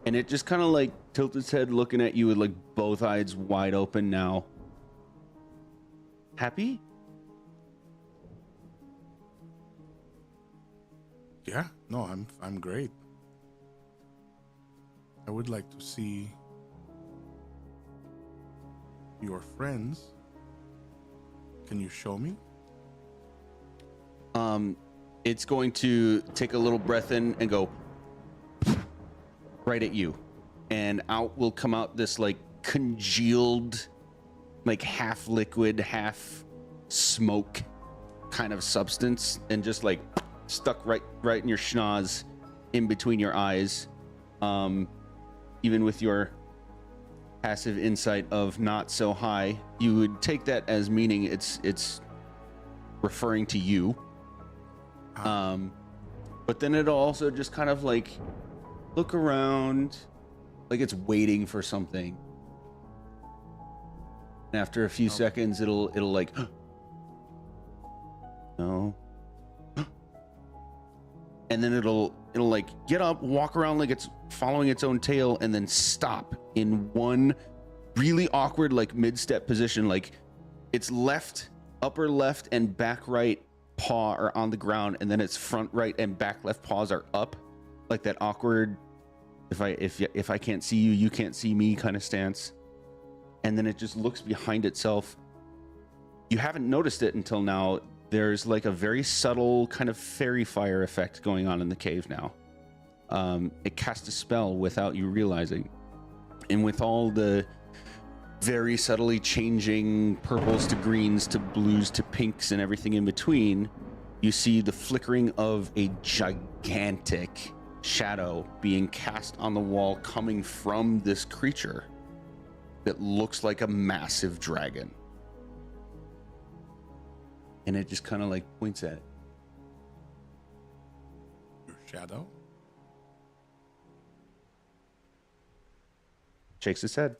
it just kind of like tilts its head looking at you with like both eyes wide open now. Happy? Yeah, no, I'm great. I would like to see your friends Can you show me? It's going to take a little breath in and go right at you, and out will come out this like congealed, like half liquid, half smoke kind of substance, and just like stuck right in your schnoz, in between your eyes. Even with your passive insight of not so high, you would take that as meaning it's referring to you. But then it'll also just kind of like look around, like it's waiting for something. And after a few seconds, it'll like, no. And then it'll like get up, walk around like it's following its own tail, and then stop in one really awkward like mid-step position, like its upper left and back right paw are on the ground, and then its front right and back left paws are up, like that awkward if I can't see you, you can't see me kind of stance. And then it just looks behind itself. You haven't noticed it until now. There's like a very subtle kind of fairy fire effect going on in the cave now. It cast a spell without you realizing, and with all the very subtly changing purples to greens to blues to pinks and everything in between, you see the flickering of a gigantic shadow being cast on the wall, coming from this creature that looks like a massive dragon. And it just kind of like points at it. Your shadow? Shakes his head.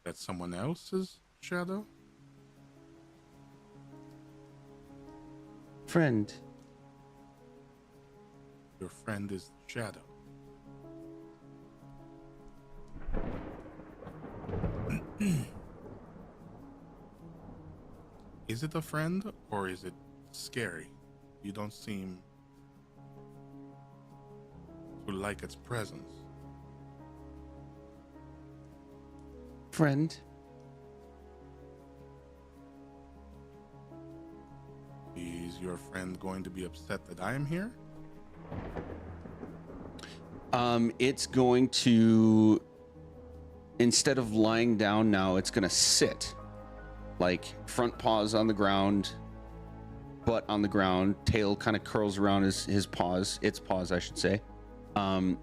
That's someone else's shadow? Friend. Your friend is the shadow. Is it a friend or is it scary? You don't seem to like its presence. Friend. Is your friend going to be upset that I am here? It's going to, instead of lying down now, it's going to sit. Like front paws on the ground, butt on the ground, tail kind of curls around his paws, its paws, I should say. And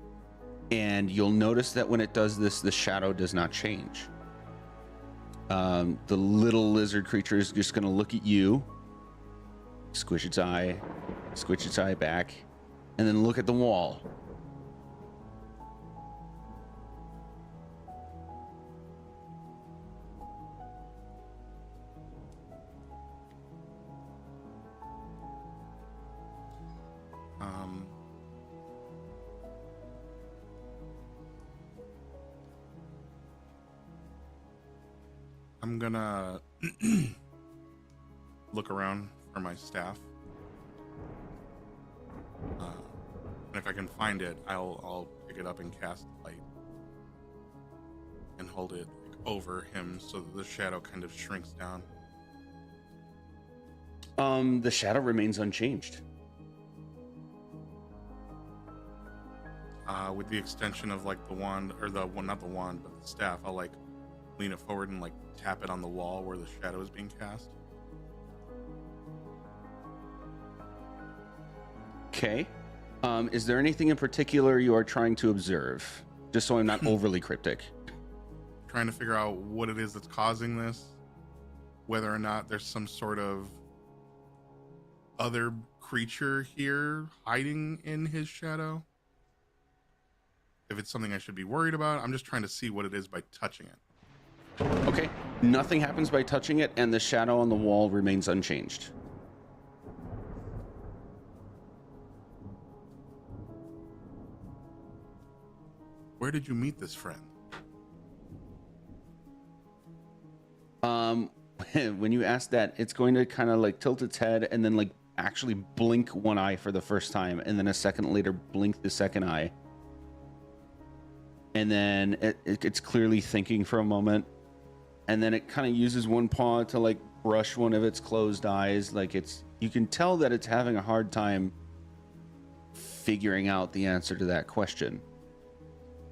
you'll notice that when it does this, the shadow does not change. The little lizard creature is just going to look at you, squish its eye back, and then look at the wall. I'm gonna look around for my staff. And if I can find it, I'll pick it up and cast light and hold it over him so that the shadow kind of shrinks down. The shadow remains unchanged. With the extension of like the wand, or not the wand, but the staff, I'll like lean it forward and like tap it on the wall where the shadow is being cast. Okay. Is there anything in particular you are trying to observe? Just so I'm not overly cryptic. Trying to figure out what it is that's causing this, whether or not there's some sort of other creature here hiding in his shadow. If it's something I should be worried about, I'm just trying to see what it is by touching it. Okay. Nothing happens by touching it, and the shadow on the wall remains unchanged. Where did you meet this friend? When you ask that, it's going to kind of like tilt its head and then like actually blink one eye for the first time, and then a second later blink the second eye. And then it's clearly thinking for a moment, and then it kind of uses one paw to like brush one of its closed eyes. Like you can tell that it's having a hard time figuring out the answer to that question.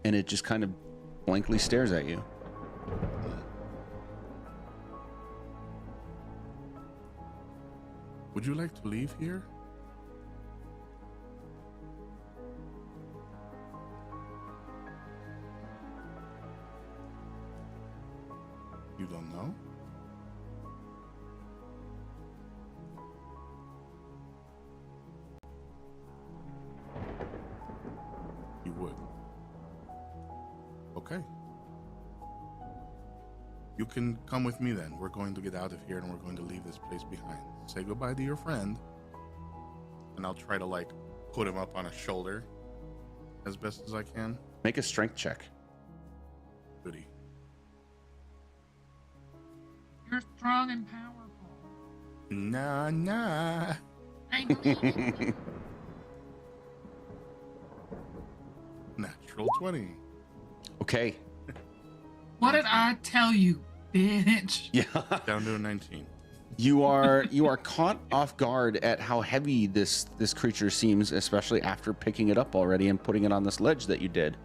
And it just kind of blankly stares at you. Would you like to leave here? You don't know? You would. Okay. You can come with me then. We're going to get out of here and we're going to leave this place behind. Say goodbye to your friend. And I'll try to like put him up on a shoulder as best as I can. Make a strength check. Goody. You're strong and powerful. Nah. I know. Natural 20. Okay. What did I tell you, bitch? Yeah. Down to a 19. You are caught off guard at how heavy this creature seems, especially after picking it up already and putting it on this ledge that you did.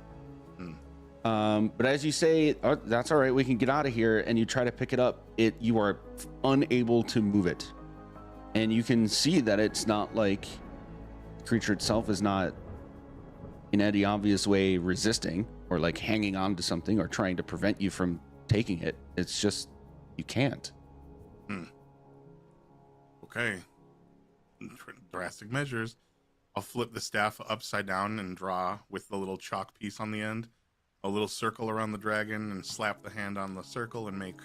But as you say, oh, that's all right, we can get out of here, and you try to pick it up, you are unable to move it. And you can see that it's not like the creature itself is not in any obvious way resisting or like hanging on to something or trying to prevent you from taking it. It's just you can't. Okay. Drastic measures. I'll flip the staff upside down and draw with the little chalk piece on the end a little circle around the dragon and slap the hand on the circle and make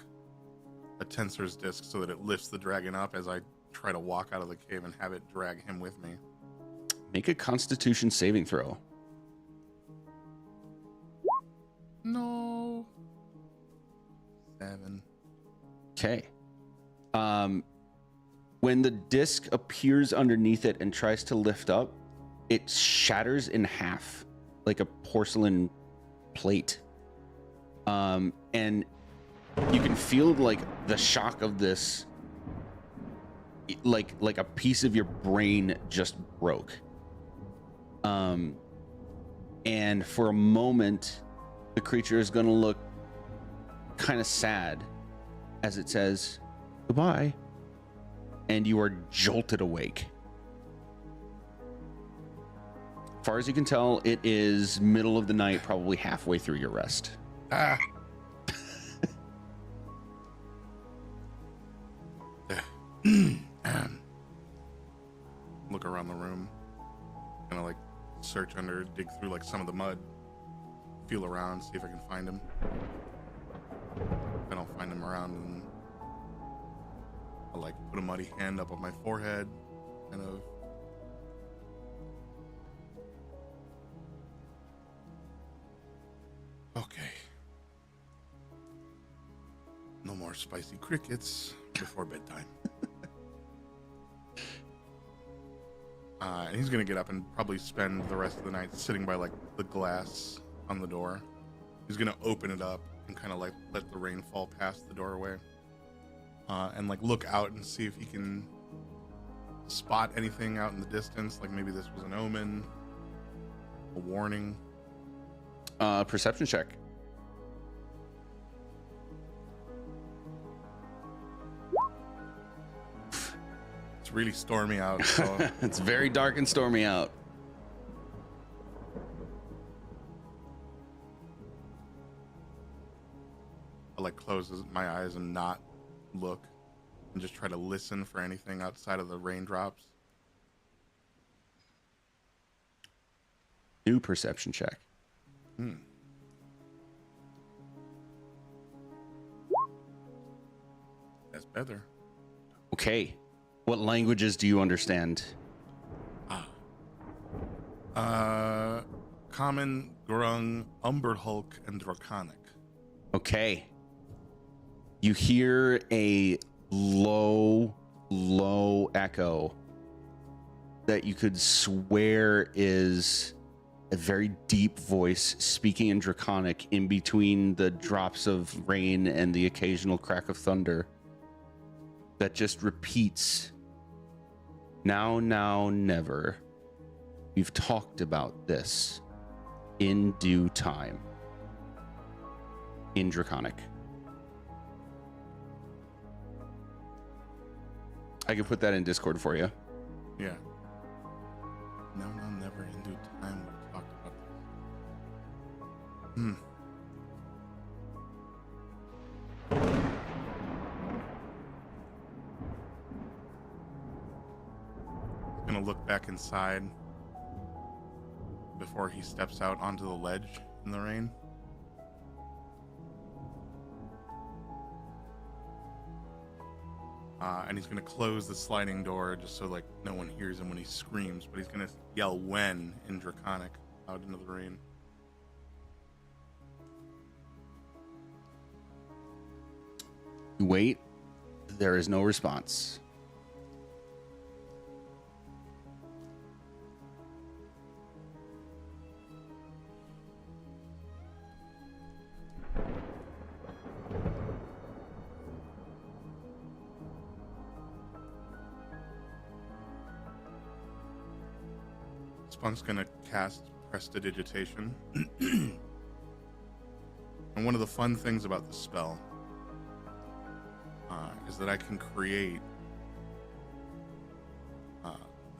a tensor's disc so that it lifts the dragon up as I try to walk out of the cave and have it drag him with me. Make a Constitution saving throw. No. 7. Okay. When the disc appears underneath it and tries to lift up, it shatters in half like a porcelain plate. And you can feel like the shock of this, like a piece of your brain just broke. And for a moment, the creature is going to look kind of sad as it says goodbye, and you are jolted awake. As far as you can tell, it is middle of the night, probably halfway through your rest. Ah. Look around the room, kind of like search under, dig through like some of the mud, feel around, see if I can find him. If I don't find him around, and I'll like put a muddy hand up on my forehead, kind of. Okay. No more spicy crickets before bedtime. And he's gonna get up and probably spend the rest of the night sitting by like the glass on the door. He's gonna open it up and kind of like let the rain fall past the doorway, and like look out and see if he can spot anything out in the distance, like maybe this was an omen, a warning. Perception check. It's really stormy out, so It's very dark and stormy out. I like close my eyes and not look and just try to listen for anything outside of the raindrops. New perception check. That's better. Okay. What languages do you understand? Common, Grung, Umberhulk, and Draconic. Okay. You hear a low echo that you could swear is a very deep voice speaking in Draconic in between the drops of rain and the occasional crack of thunder that just repeats. Now, never. We've talked about this in due time. In Draconic. I can put that in Discord for you. Yeah. No, never in due time we've talked about this. Gonna look back inside before he steps out onto the ledge in the rain. And he's gonna close the sliding door just so like no one hears him when he screams, but he's gonna yell "when" in Draconic out into the rain. Wait. There is no response. Spunk's gonna cast Prestidigitation. And one of the fun things about the spell is that I can create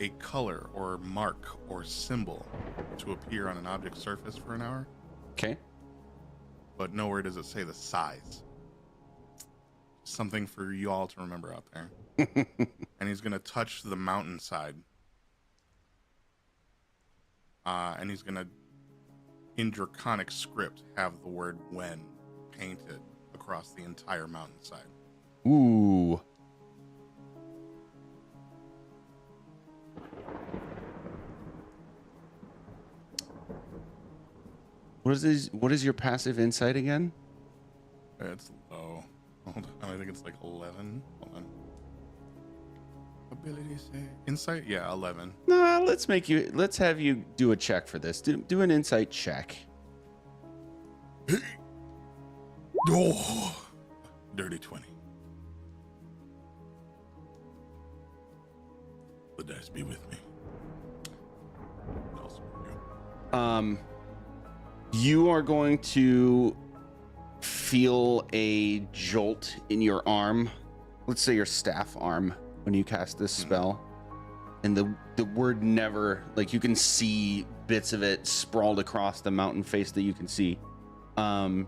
a color or mark or symbol to appear on an object surface for an hour, Okay. but nowhere does it say the size. Something for you all to remember out there. And he's gonna touch the mountainside. And he's gonna, in Draconic script, have the word "when" painted across the entire mountainside. Ooh. What is your passive insight again? It's low. Hold on, I think it's like 11. Hold on. Ability save. Insight? Yeah, 11. Nah, let's have you do a check for this. Do an insight check. Oh, dirty 20. The dice be with me. Also with you. You are going to feel a jolt in your arm. Let's say your staff arm when you cast this spell. And the word "never," like you can see bits of it sprawled across the mountain face that you can see. The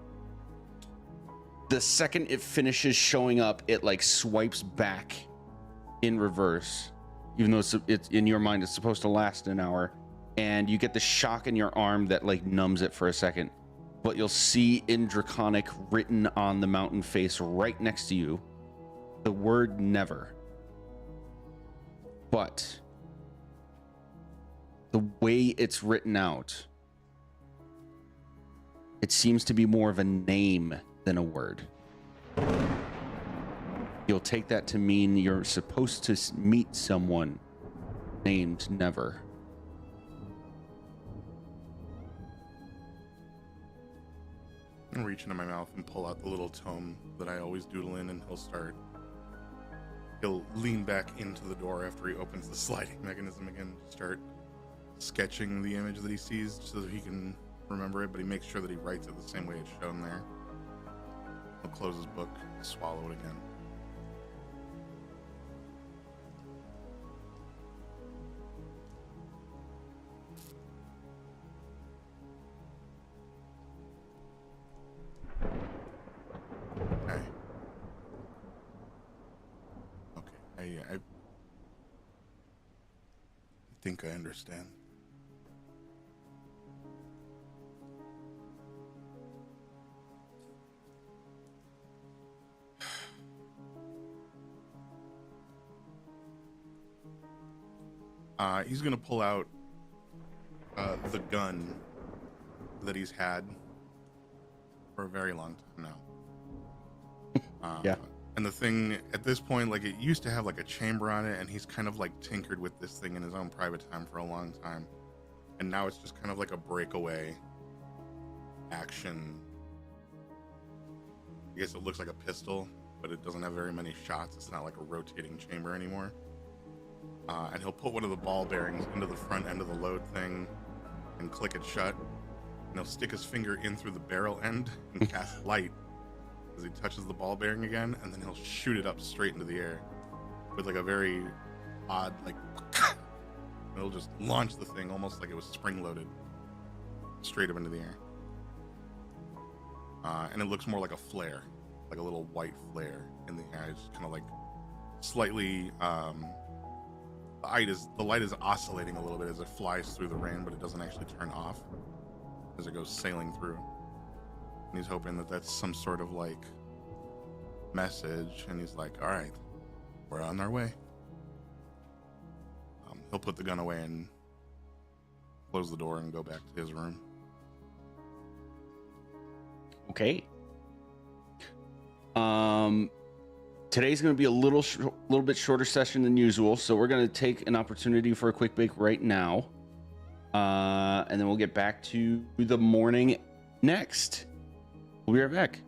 second it finishes showing up, it like swipes back in reverse, even though it's in your mind it's supposed to last an hour, and you get the shock in your arm that like numbs it for a second. But you'll see in Draconic written on the mountain face right next to you the word "never." But the way it's written out, it seems to be more of a name than a word. You'll take that to mean you're supposed to meet someone named Never. I reach into my mouth and pull out the little tome that I always doodle in, and he'll lean back into the door after he opens the sliding mechanism again, start sketching the image that he sees so that he can remember it, but he makes sure that he writes it the same way it's shown there. He'll close his book, swallow it again. Okay. I think I understand. He's gonna pull out the gun that he's had for a very long time now. Yeah. And the thing at this point, like, it used to have like a chamber on it, and he's kind of like tinkered with this thing in his own private time for a long time. and now it's just kind of like a breakaway action. I guess it looks like a pistol, but it doesn't have very many shots. It's not like a rotating chamber anymore. And he'll put one of the ball bearings into the front end of the load thing and click it shut. And he'll stick his finger in through the barrel end and cast light as he touches the ball bearing again, and then he'll shoot it up straight into the air with like a very odd, like, it'll just launch the thing almost like it was spring-loaded straight up into the air. And it looks more like a flare, like a little white flare in the air. It's kind of like slightly, the light is oscillating a little bit as it flies through the rain, but it doesn't actually turn off as it goes sailing through. And he's hoping that that's some sort of like message, and he's like, all right, we're on our way. He'll put the gun away and close the door and go back to his room. Okay. Today's going to be a little bit shorter session than usual, so we're going to take an opportunity for a quick break right now, and then we'll get back to the morning next. We'll be right back.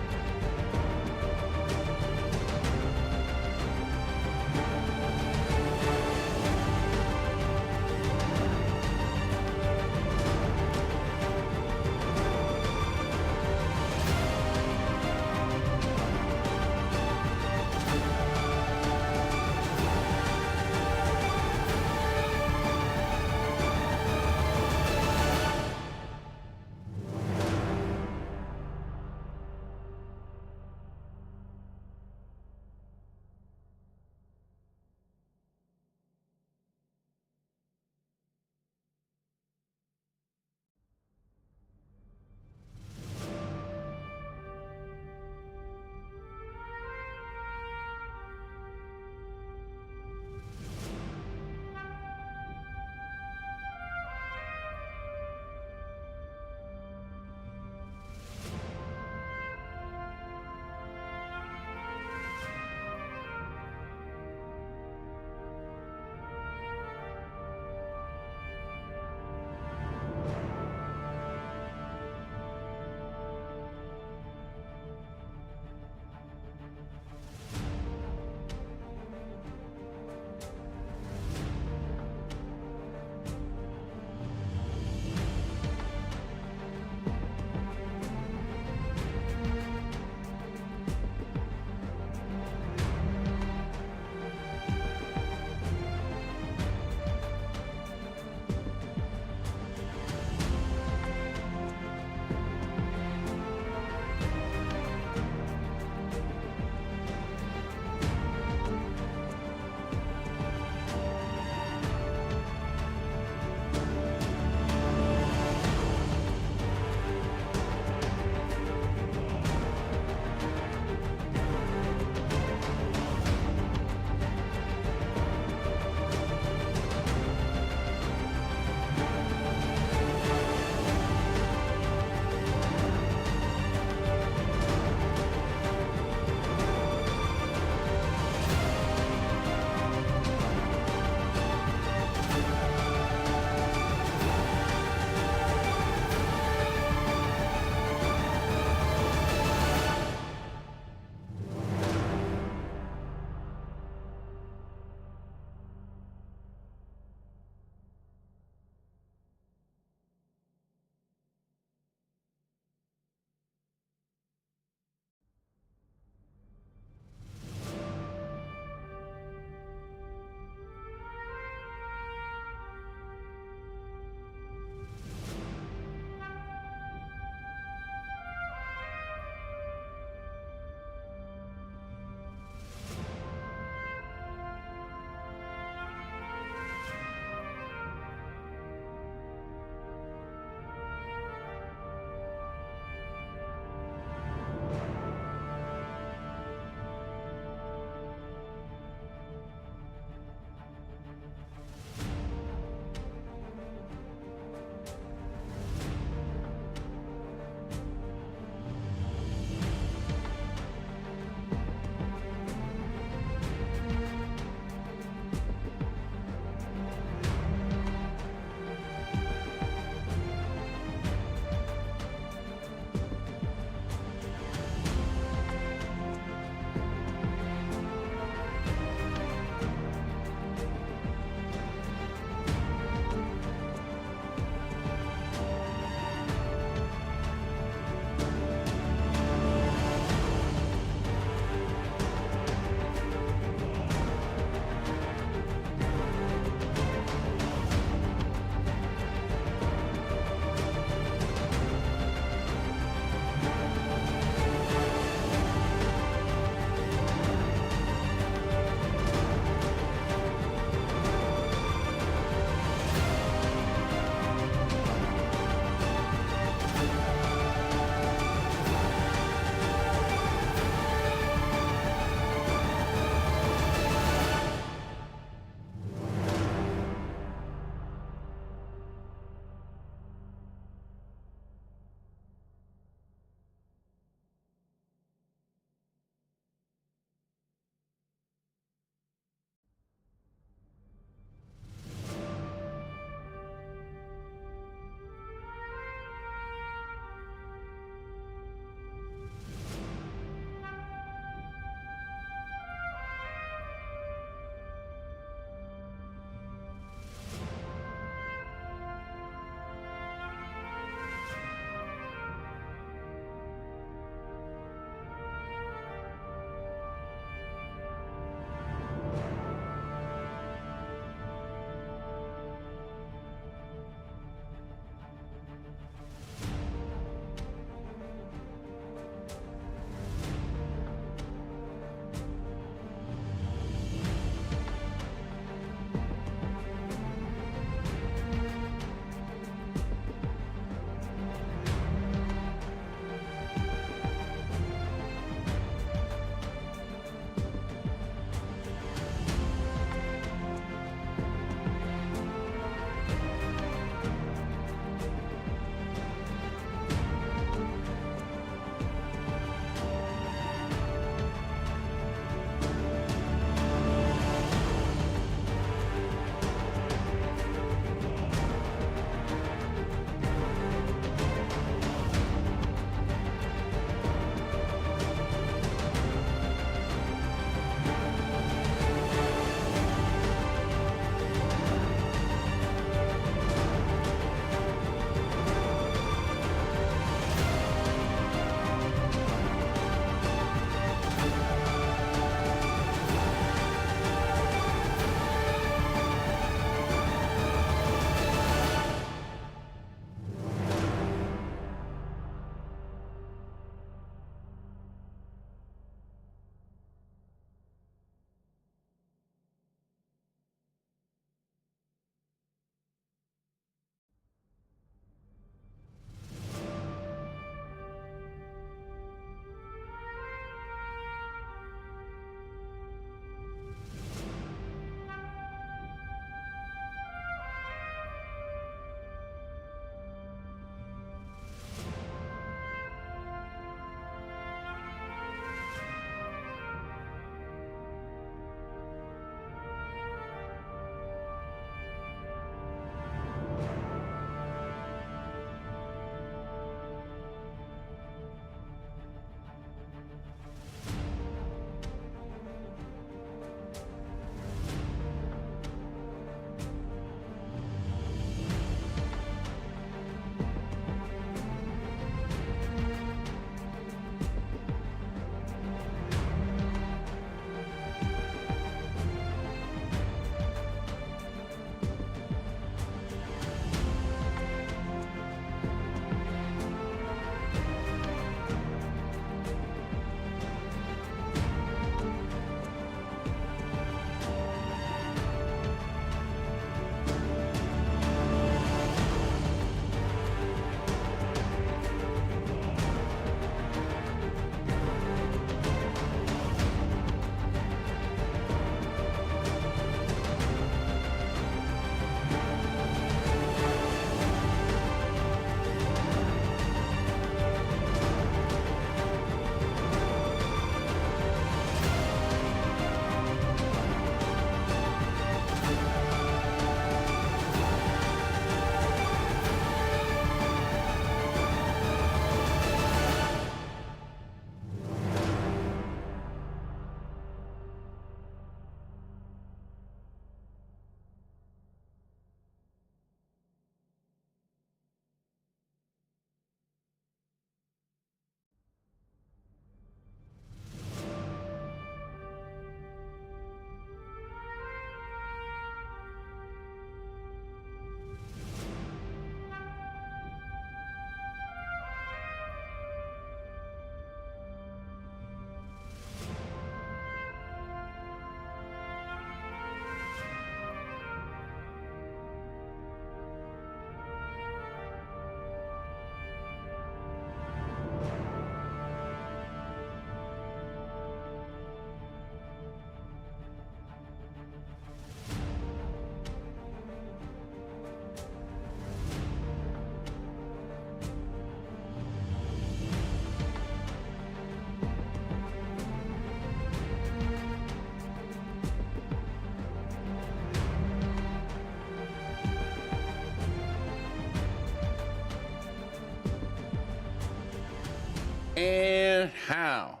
And how?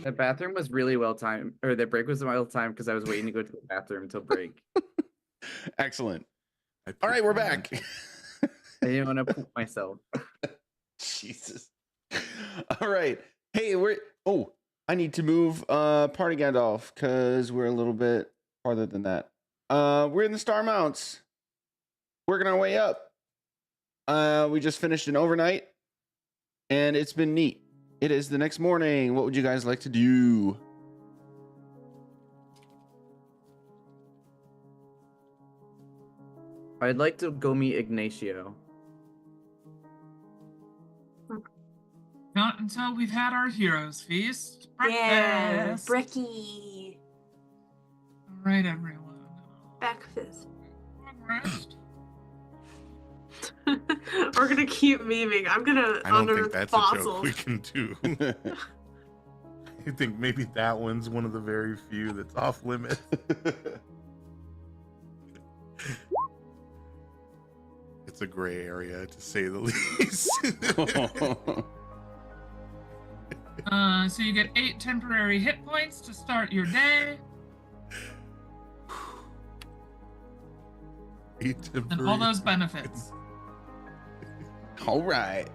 The bathroom was really well timed, or the break was well timed because I was waiting to go to the bathroom until break. Excellent. I All right, we're pooped back. I didn't want to poop myself. Jesus. All right. Hey, I need to move Party Gandalf because we're a little bit farther than that. We're in the Star Mounts. Working our way up. We just finished an overnight and it's been neat. It is the next morning. What would you guys like to do? I'd like to go meet Ignacio. Not until we've had our heroes feast. Yeah, Breakfast. Bricky. All right, everyone. Breakfast. Rest. We're gonna keep memeing. I'm gonna I don't think unearth that's a joke fossils. we can do. I think maybe that one's one of the very few that's off limit. It's a gray area, to say the least. So you get 8 temporary hit points to start your day, and all those benefits. All right.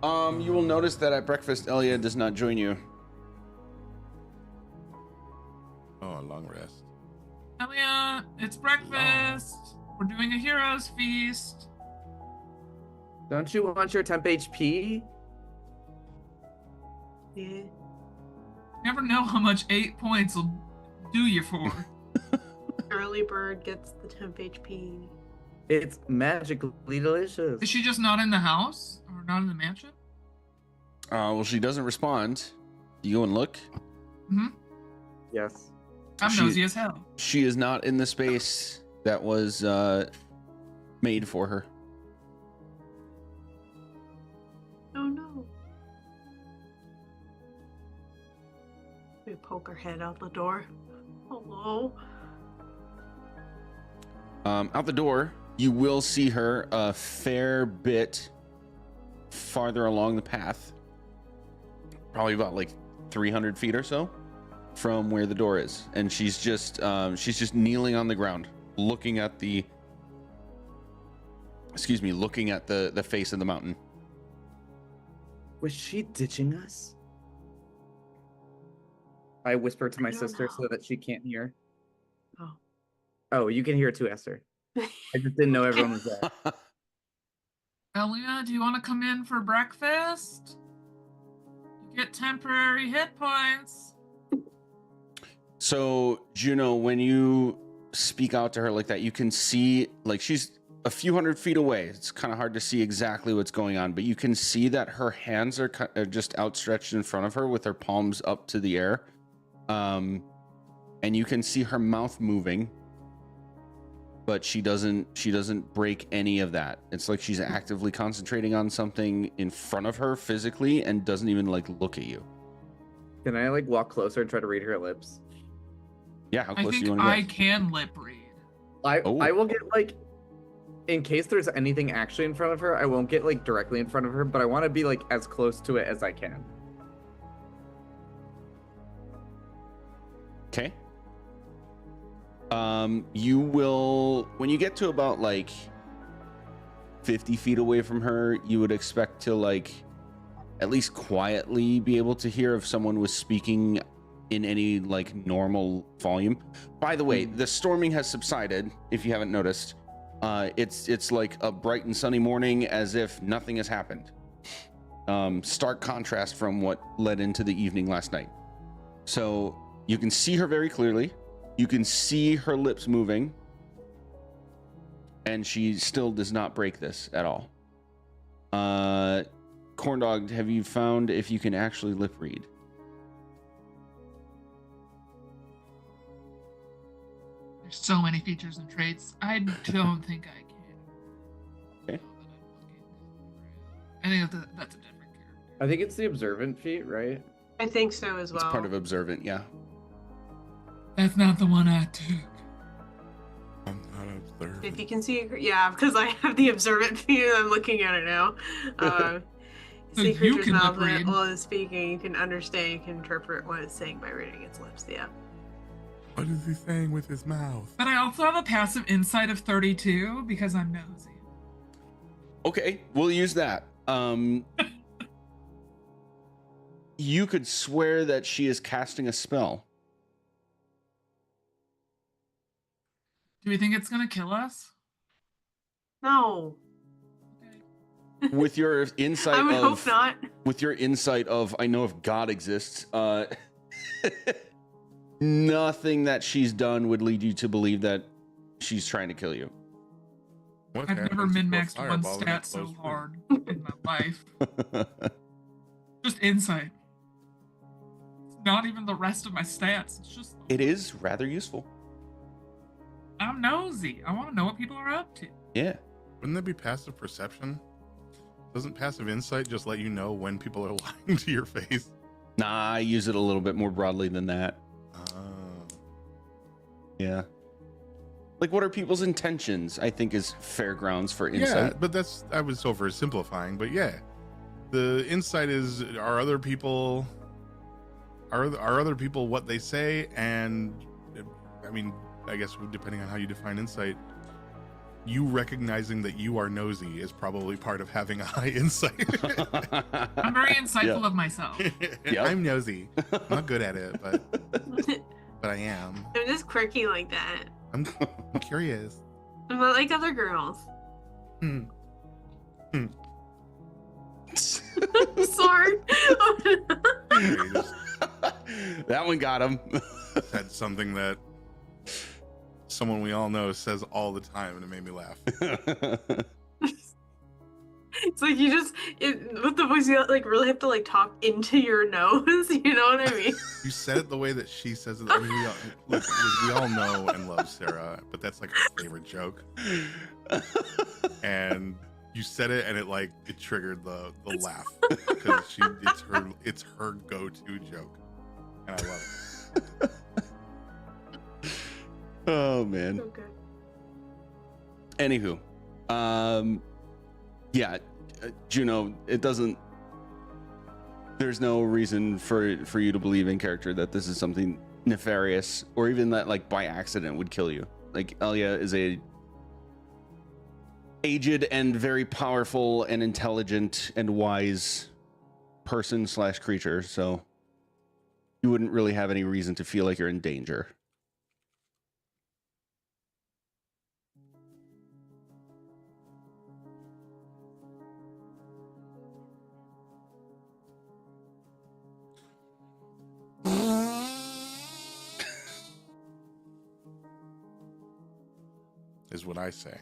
You will notice that at breakfast, Elia does not join you. Oh, a long rest. Elia, it's breakfast. We're doing a heroes feast. Don't you want your temp HP? Yeah. You never know how much 8 points will do you for. Early bird gets the temp HP. It's magically delicious. Is she just not in the house or not in the mansion? Well, she doesn't respond. You go and look. Mm-hmm. Yes. I'm She- nosy as hell. She is not in the space that was made for her. Oh no. We poke her head out the door. Hello. Out the door, you will see her a fair bit farther along the path. Probably about like 300 feet or so from where the door is. And she's just kneeling on the ground, looking at the face of the mountain. Was she ditching us? I whisper to my I don't sister so know. that she can't hear. Oh. Oh, you can hear it too, Esther. I just didn't know everyone was there. Elia, do you want to come in for breakfast? You get temporary hit points. So, Juno, when you speak out to her like that, you can see, like, she's a few hundred feet away. It's kind of hard to see exactly what's going on, but you can see that her hands are just outstretched in front of her with her palms up to the air. And you can see her mouth moving, but she doesn't break any of that. It's like she's actively concentrating on something in front of her physically and doesn't even like look at you. Can I like walk closer and try to read her lips? Yeah, how I close do you think want I to get? can lip read. Oh. I will get like, in case there's anything actually in front of her, I won't get like directly in front of her, but I want to be like as close to it as I can. Okay. You will, when you get to about like 50 feet away from her, you would expect to like at least quietly be able to hear if someone was speaking in any like normal volume. By the way, the storming has subsided, if you haven't noticed. It's like a bright and sunny morning as if nothing has happened. Stark contrast from what led into the evening last night. So you can see her very clearly. You can see her lips moving. And she still does not break this at all. Corndog, have you found if you can actually lip read? There's so many features and traits. I don't think I can. Okay. I think that's a different character. I think it's the observant feat, right? I think so as well. It's part of observant, yeah. That's not the one I took. I'm not observant. If you can see, yeah, because I have the observant view. I'm looking at it now. So see you creature's can mouth lip read. while it's speaking. You can understand. You can interpret what it's saying by reading its lips. Yeah. What is he saying with his mouth? But I also have a passive insight of 32 because I'm nosy. Okay, we'll use that. You could swear that she is casting a spell. Do we think it's gonna kill us? No. Okay. With your insight I would of hope not. with your insight of I know if God exists, nothing that she's done would lead you to believe that she's trying to kill you. What I've never happens if a min-maxed one fireball stat gets so close to it? hard in my life. Just insight. It's not even the rest of my stats. It's just It is rather useful. I'm nosy. I want to know what people are up to. Yeah. Wouldn't that be passive perception? Doesn't passive insight just let you know when people are lying to your face? Nah, I use it a little bit more broadly than that. Yeah. Like, what are people's intentions? I think is fair grounds for Yeah, insight. but that's I was oversimplifying, but yeah. The insight is are other people what they say, and I mean, I guess depending on how you define insight, you recognizing that you are nosy is probably part of having a high insight. I'm very insightful Yeah. of myself. Yep. I'm nosy. I'm not good at it, but I am. I'm just quirky like that. I'm curious. I'm not like other girls. Hmm. Sorry. You just That one got him. said something that someone we all know says all the time, and it made me laugh. It's like you just with the voice you like really have to like talk into your nose. You know what I mean? You said it the way that she says it. I mean, we all know and love Sarah, but that's like her favorite joke. And you said it, and it triggered the laugh because it's her go-to joke, and I love it. Oh man. Okay. Anywho, yeah, Juno, it doesn't. There's no reason for you to believe in character that this is something nefarious, or even that like by accident would kill you. Like Elia is a aged and very powerful and intelligent and wise person / creature, so you wouldn't really have any reason to feel like you're in danger. Is what I say.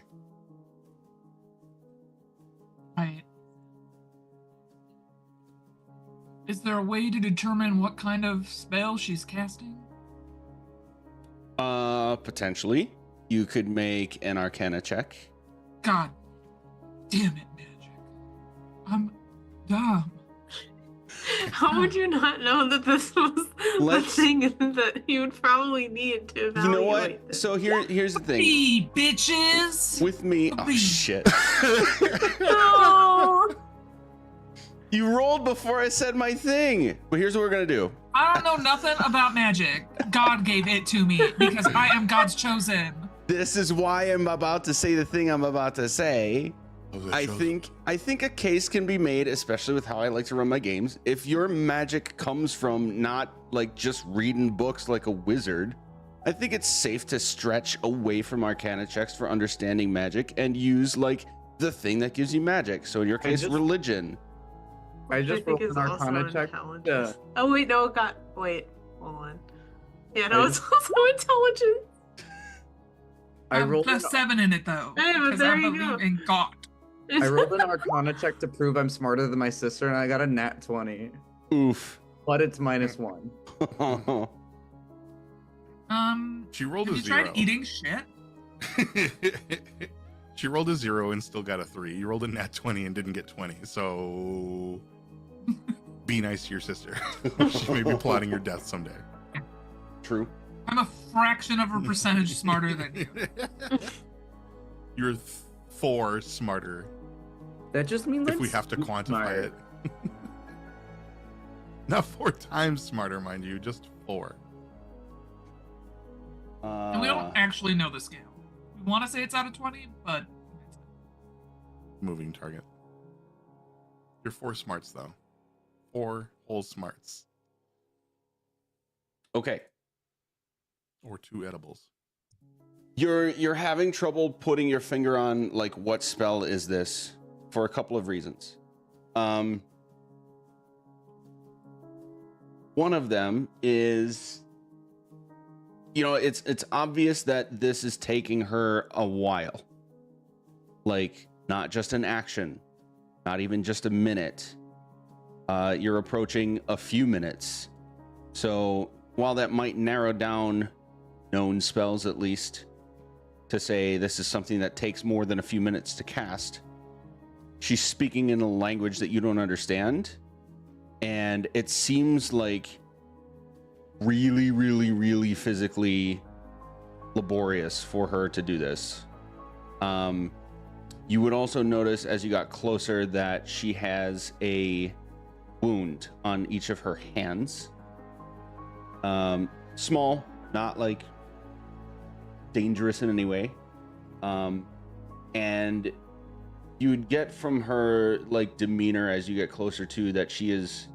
Right. Is there a way to determine what kind of spell she's casting? Potentially. You could make an Arcana check. God damn it, magic. I'm dumb. How would you not know that this was Let's- the thing that you would probably need to evaluate? You know what? this? So here's the thing. Be bitches! With me, oh Please. shit. No. You rolled before I said my thing. But here's what we're gonna do. I don't know nothing about magic. God gave it to me because I am God's chosen. This is why I'm about to say the thing I'm about to say. I think a case can be made, especially with how I like to run my games. If your magic comes from not like just reading books like a wizard, I think it's safe to stretch away from Arcana checks for understanding magic and use like the thing that gives you magic. So in your case, just- religion. I just think rolled it's an also Arcana check. intelligence. Oh wait, no, it got wait, hold on. Yeah, no, I it's also intelligence. I I'm rolled. +7 in it though. Hey, but because there I you believe go. in God. I rolled an Arcana check to prove I'm smarter than my sister, and I got a nat 20. Oof. But it's -1. She rolled have a you 0. tried eating shit? She rolled a 0 and still got a 3. You rolled a nat 20 and didn't get 20. So be nice to your sister. She may be plotting your death someday. True. I'm a fraction of a percentage smarter than you. You're 4 smarter That just means if I'm we have to super quantify smart. it. Not 4 times smarter, mind you, just 4. And we don't actually know the scale. We want to say it's out of 20, but it's Moving target. You're 4 smarts though. 4 whole smarts. Okay. Or 2 edibles. You're having trouble putting your finger on like what spell is this for a couple of reasons. One of them is, you know, it's obvious that this is taking her a while. Like, not just an action, not even just a minute. You're approaching a few minutes. So while that might narrow down known spells at least to say this is something that takes more than a few minutes to cast, she's speaking in a language that you don't understand. And it seems like really, really, really physically laborious for her to do this. You would also notice as you got closer that she has a wound on each of her hands. Small, not like dangerous in any way. And you would get from her like demeanor as you get closer to that she is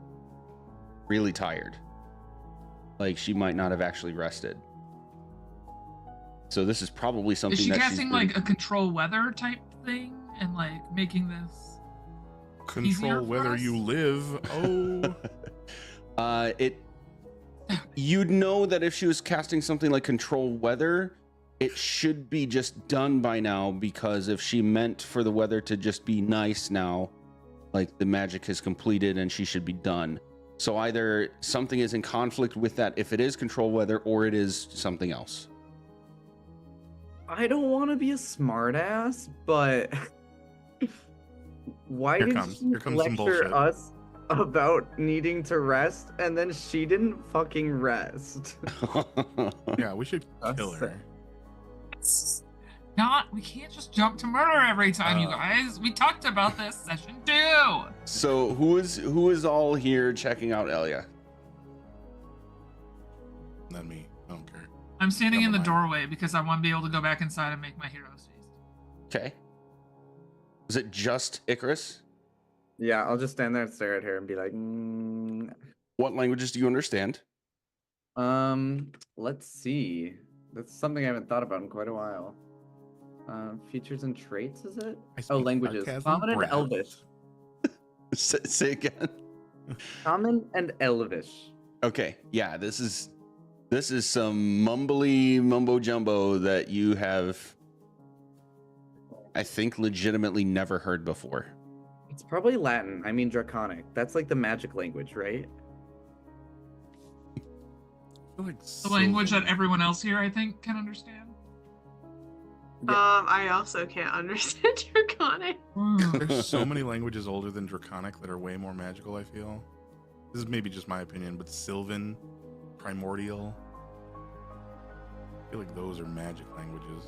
really tired. Like she might not have actually rested. So this is probably something Is she that casting she's like a control weather type thing and like making this easier Control for whether us? you live. Oh. You'd know that if she was casting something like control weather, it should be just done by now, because if she meant for the weather to just be nice now, like the magic is completed and she should be done. So either something is in conflict with that if it is control weather, or it is something else. I don't want to be a smartass, but why Here did comes she some lecture bullshit. us about needing to rest, and then she didn't fucking rest? Yeah, we should That's kill her. We can't just jump to murder every time, you guys. We talked about this session 2. So who is all here checking out Elia? Not me. I don't care. I'm standing in the Never mind. doorway because I want to be able to go back inside and make my hero's feast. Okay. Is it just Icarus? Yeah, I'll just stand there and stare at her and be like, What languages do you understand? let's see. That's something I haven't thought about in quite a while. Features and traits, is it? I Oh, speak languages. sarcasm, Common and Brad. Elvish. Say again. Common and Elvish. Okay, yeah, this is some mumbly mumbo jumbo that you have, I think, legitimately never heard before. It's probably Latin. I mean, Draconic. That's like the magic language, right? I feel like The language that Sylvan. everyone else here, I think, can understand. I also can't understand Draconic. There's so many languages older than Draconic that are way more magical, I feel. This is maybe just my opinion, but Sylvan, Primordial, I feel like those are magic languages.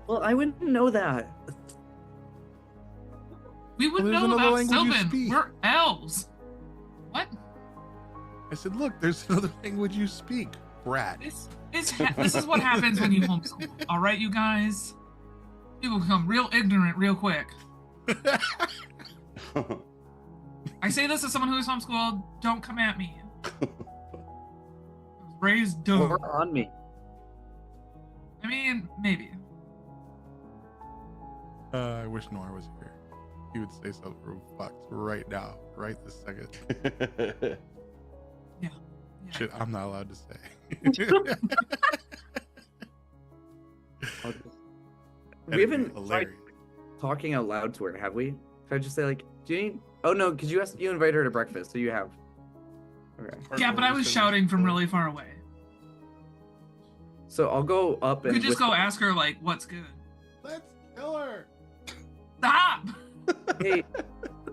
Well, I wouldn't know that. We would Well, there's know another about language you Sylvan. speak. We're elves. What? I said, look, there's another language you speak, Brat. This is what happens when you homeschool. All right, you guys. People become real ignorant real quick. I say this as someone who is homeschooled. Don't come at me. I was raised dumb. Or on me. I mean, maybe. I wish Noir was here. He would say something real fucked right now, right this second. Yeah. Shit, I'm not allowed to say. We haven't tried Hilarious. talking out loud to her, have we? Should I just say like, do you need? Oh no, because you invite her to breakfast, so you have. Okay. Yeah, but I was shouting from really far away. So I'll go up You and could just go whisper, ask her, like, what's good? Let's kill her. Stop! Hey,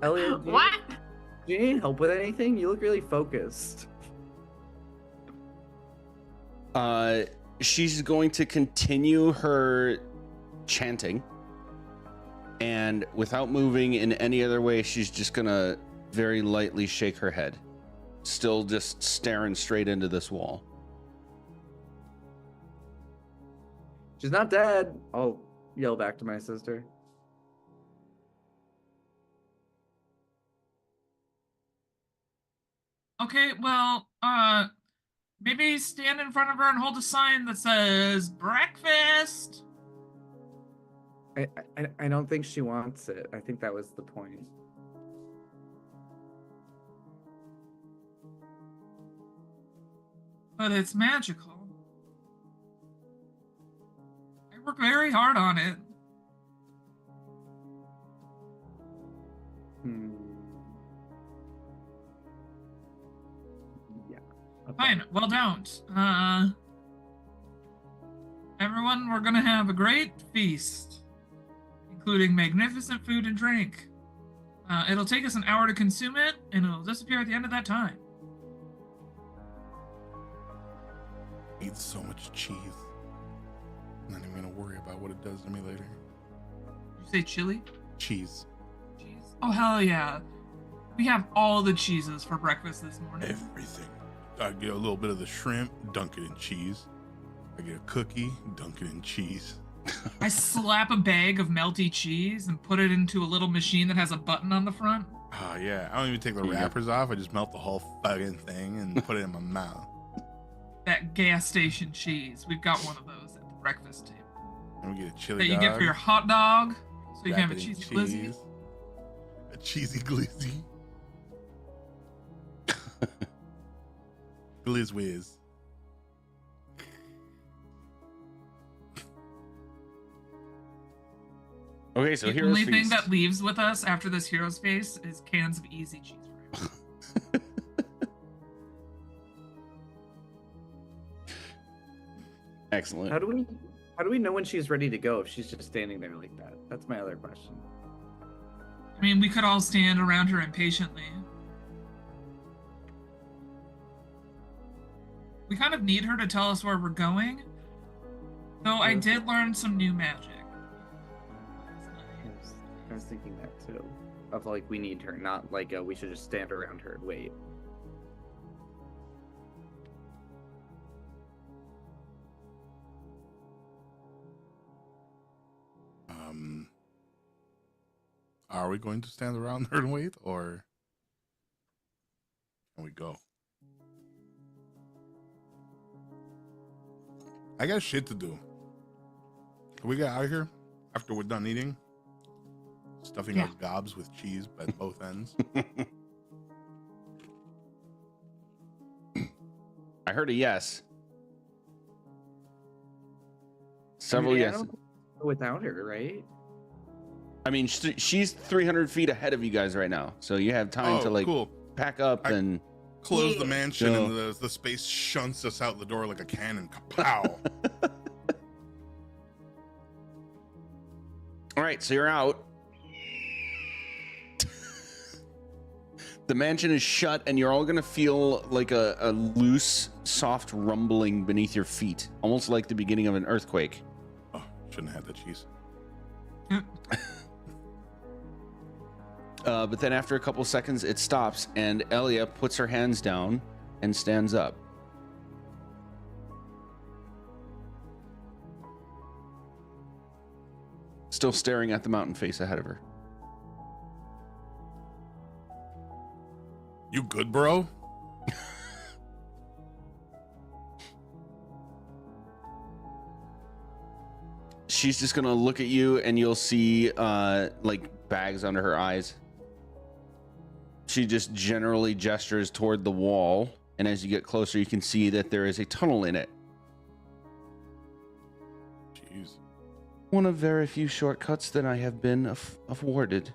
Elliot, What? do you need help with anything? You look really focused. She's going to continue her chanting, and without moving in any other way, she's just gonna very lightly shake her head, still just staring straight into this wall. She's not dead. I'll yell back to my sister. Okay, well, maybe stand in front of her and hold a sign that says breakfast. I don't think she wants it. I think that was the point. But it's magical. I work very hard on it. Yeah. Fine, well, don't. Everyone, we're gonna have a great feast, including magnificent food and drink. It'll take us an hour to consume it, and it'll disappear at the end of that time. I eat so much cheese. I'm not even gonna worry about what it does to me later. Did you say chili? Cheese. Cheese? Oh, hell yeah. We have all the cheeses for breakfast this morning. Everything. I get a little bit of the shrimp, dunk it in cheese. I get a cookie, dunk it in cheese. I slap a bag of melty cheese and put it into a little machine that has a button on the front. Oh yeah, I don't even take the There you go. wrappers off. I just melt the whole fucking thing and put it in my mouth. That gas station cheese. We've got one of those at the breakfast table. And we get a chili That you dog. get for your hot dog, so you can wrap have a it in cheesy glizzy. cheese. A cheesy glizzy. Glizz whiz. Okay, so The here's only feast. thing that leaves with us after this hero's face is cans of easy cheese fries. Excellent. How do we know when she's ready to go if she's just standing there like that? That's my other question. I mean, we could all stand around her impatiently. We kind of need her to tell us where we're going. Though I did learn some new magic. I was thinking that too. Of like we need her, not like we should just stand around her and wait. Are we going to stand around her and wait, or can we go? I got shit to do. Can we get out of here after we're done eating? Stuffing our gobs with cheese at both ends. I heard a yes. Several I mean, I yeses. don't go without her, right? I mean, she's 300 feet ahead of you guys right now, so you have time to like cool. pack up and. Close the Yeah. mansion So- and the space shunts us out the door like a cannon. Kapow! All right, so you're out. The mansion is shut, and you're all gonna feel like a loose, soft rumbling beneath your feet, almost like the beginning of an earthquake. Oh, shouldn't have had the cheese. But then after a couple seconds, it stops, and Elia puts her hands down and stands up. Still staring at the mountain face ahead of her. You good, bro? She's just gonna look at you, and you'll see like bags under her eyes. She just generally gestures toward the wall, and as you get closer, you can see that there is a tunnel in it. Jeez. One of very few shortcuts that I have been afforded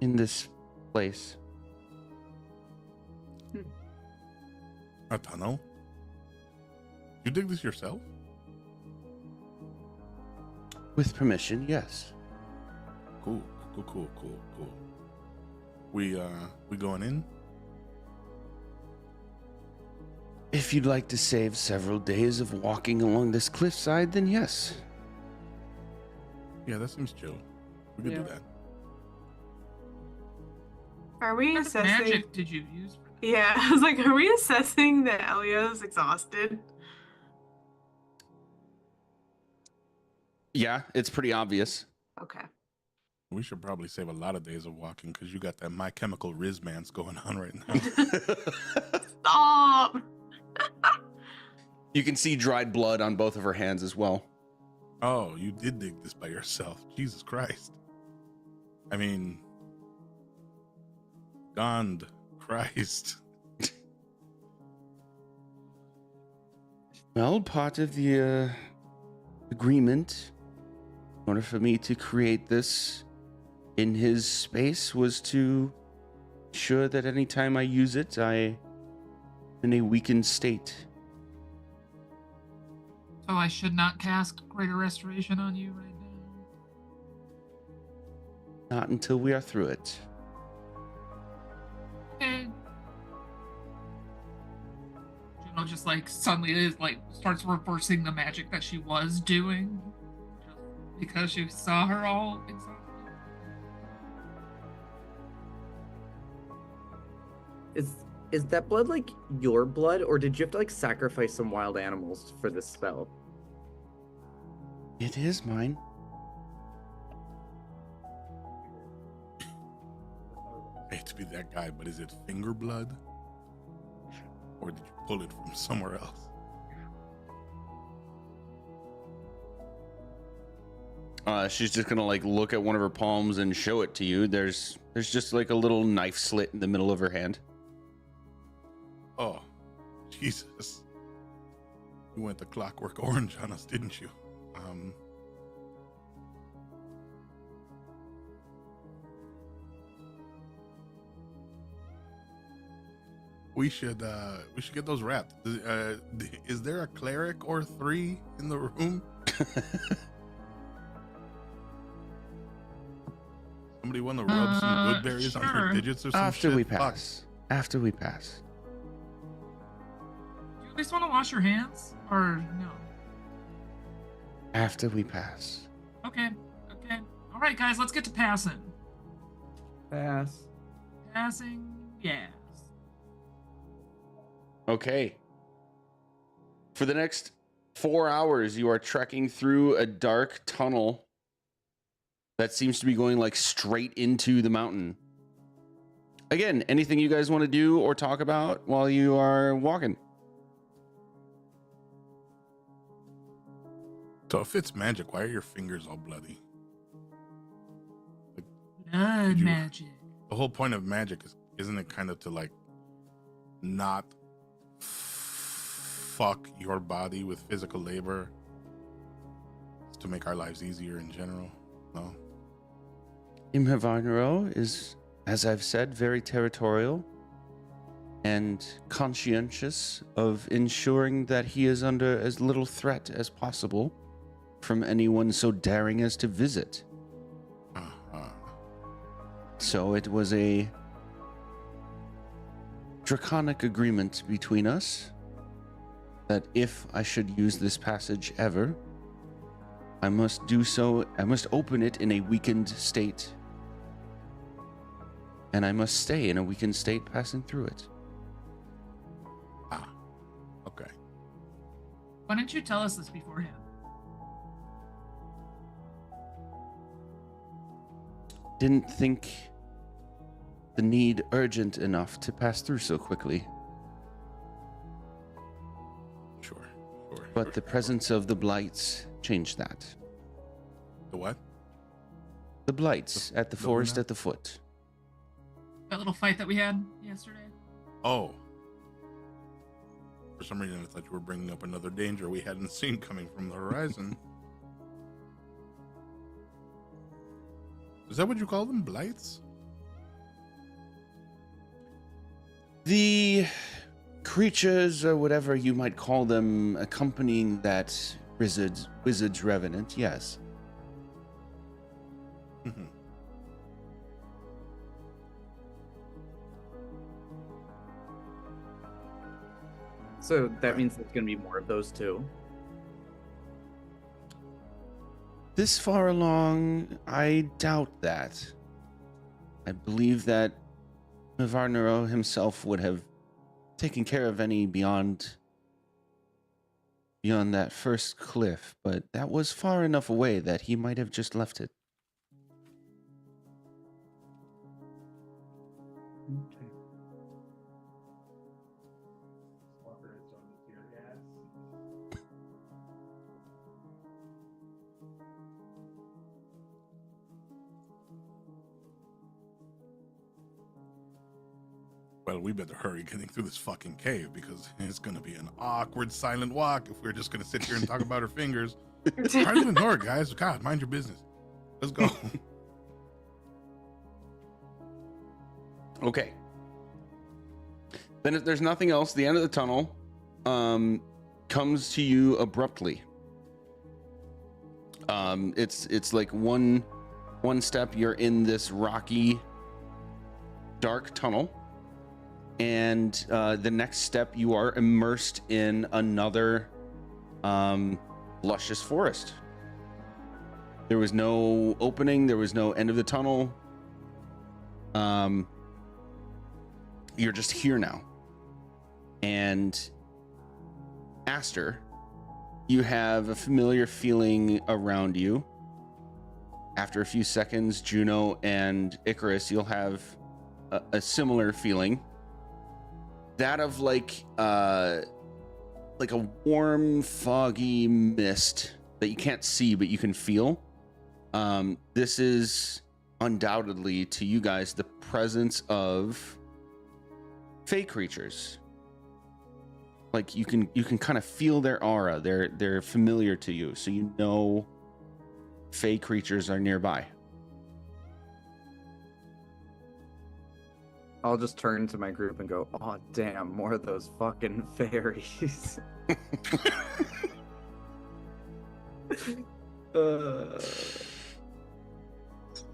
in this place. A tunnel? You dig this yourself? With permission, yes. Cool. We going in? If you'd like to save several days of walking along this cliffside, then yes. Yeah, that seems chill. We could Yeah. do that. Are we What assessing? magic did you use for that? Yeah, I was like, are we assessing that Elio's exhausted? Yeah, it's pretty obvious. Okay. We should probably save a lot of days of walking because you got that My Chemical Romance going on right now. Stop. You can see dried blood on both of her hands as well. Oh, you did dig this by yourself. Jesus Christ. I mean, God Christ. Well, part of the agreement, in order for me to create this in his space, was to ensure that any time I use it, I in a weakened state. So I should not cast Greater Restoration on you right now. Not until we are through it. Okay. Juno just like suddenly is like starts reversing the magic that she was doing, just because she saw her all exhausted. Is that blood like your blood, or did you have to like sacrifice some wild animals for this spell? It is mine. I hate to be that guy, but is it finger blood? Or did you pull it from somewhere else? She's just gonna like look at one of her palms and show it to you. There's just like a little knife slit in the middle of her hand. Oh, Jesus. You went the Clockwork Orange on us, didn't you? We should get those wrapped. Is there a cleric or 3 in the room? Somebody want to rub some good berries on her Sure. digits or some After shit? we Fuck. pass. After we pass. Do you at least want to wash your hands, or no? After we pass. Okay. All right, guys, let's get to passing. Pass. Passing, yes. Okay. For the next 4 hours, you are trekking through a dark tunnel that seems to be going like straight into the mountain. Again, anything you guys want to do or talk about while you are walking? So if it's magic, why are your fingers all bloody? Blood you- magic. The whole point of magic isn't it kind of to like not fuck your body with physical labor? It's to make our lives easier in general. No. Imhavarnero is, as I've said, very territorial and conscientious of ensuring that he is under as little threat as possible from anyone so daring as to visit. So it was a draconic agreement between us that if I should use this passage ever, I must do so. I must open it in a weakened state. And I must stay in a weakened state passing through it. Okay. Why didn't you tell us this beforehand? Didn't think the need urgent enough to pass through so quickly. Sure. But the presence of the blights changed that. The what? The blights at the the forest what now? at the foot. That little fight that we had yesterday? Oh. For some reason, I thought you were bringing up another danger we hadn't seen coming from the horizon. Is that what you call them? Blights? The creatures, or whatever you might call them, accompanying that wizard's revenant, yes. Mhm. So that means there's gonna be more of those too. This far along, I doubt that. I believe that Varnero himself would have taken care of any beyond that first cliff, but that was far enough away that he might have just left it. Well, we better hurry getting through this fucking cave because it's gonna be an awkward silent walk if we're just gonna sit here and talk about our fingers. Try to ignore it, guys. God, mind your business. Let's go. Okay. Then if there's nothing else, the end of the tunnel comes to you abruptly. It's like one step, you're in this rocky, dark tunnel. And the next step, you are immersed in another luscious forest. There was no opening. There was no end of the tunnel. You're just here now. And Aster, you have a familiar feeling around you. After a few seconds, Juno and Icarus, you'll have a similar feeling. That of like a warm, foggy mist that you can't see but you can feel. This is undoubtedly to you guys the presence of fey creatures. Like you can kind of feel their aura. They're familiar to you, so you know fey creatures are nearby. I'll just turn to my group and go, "Oh damn, more of those fucking fairies."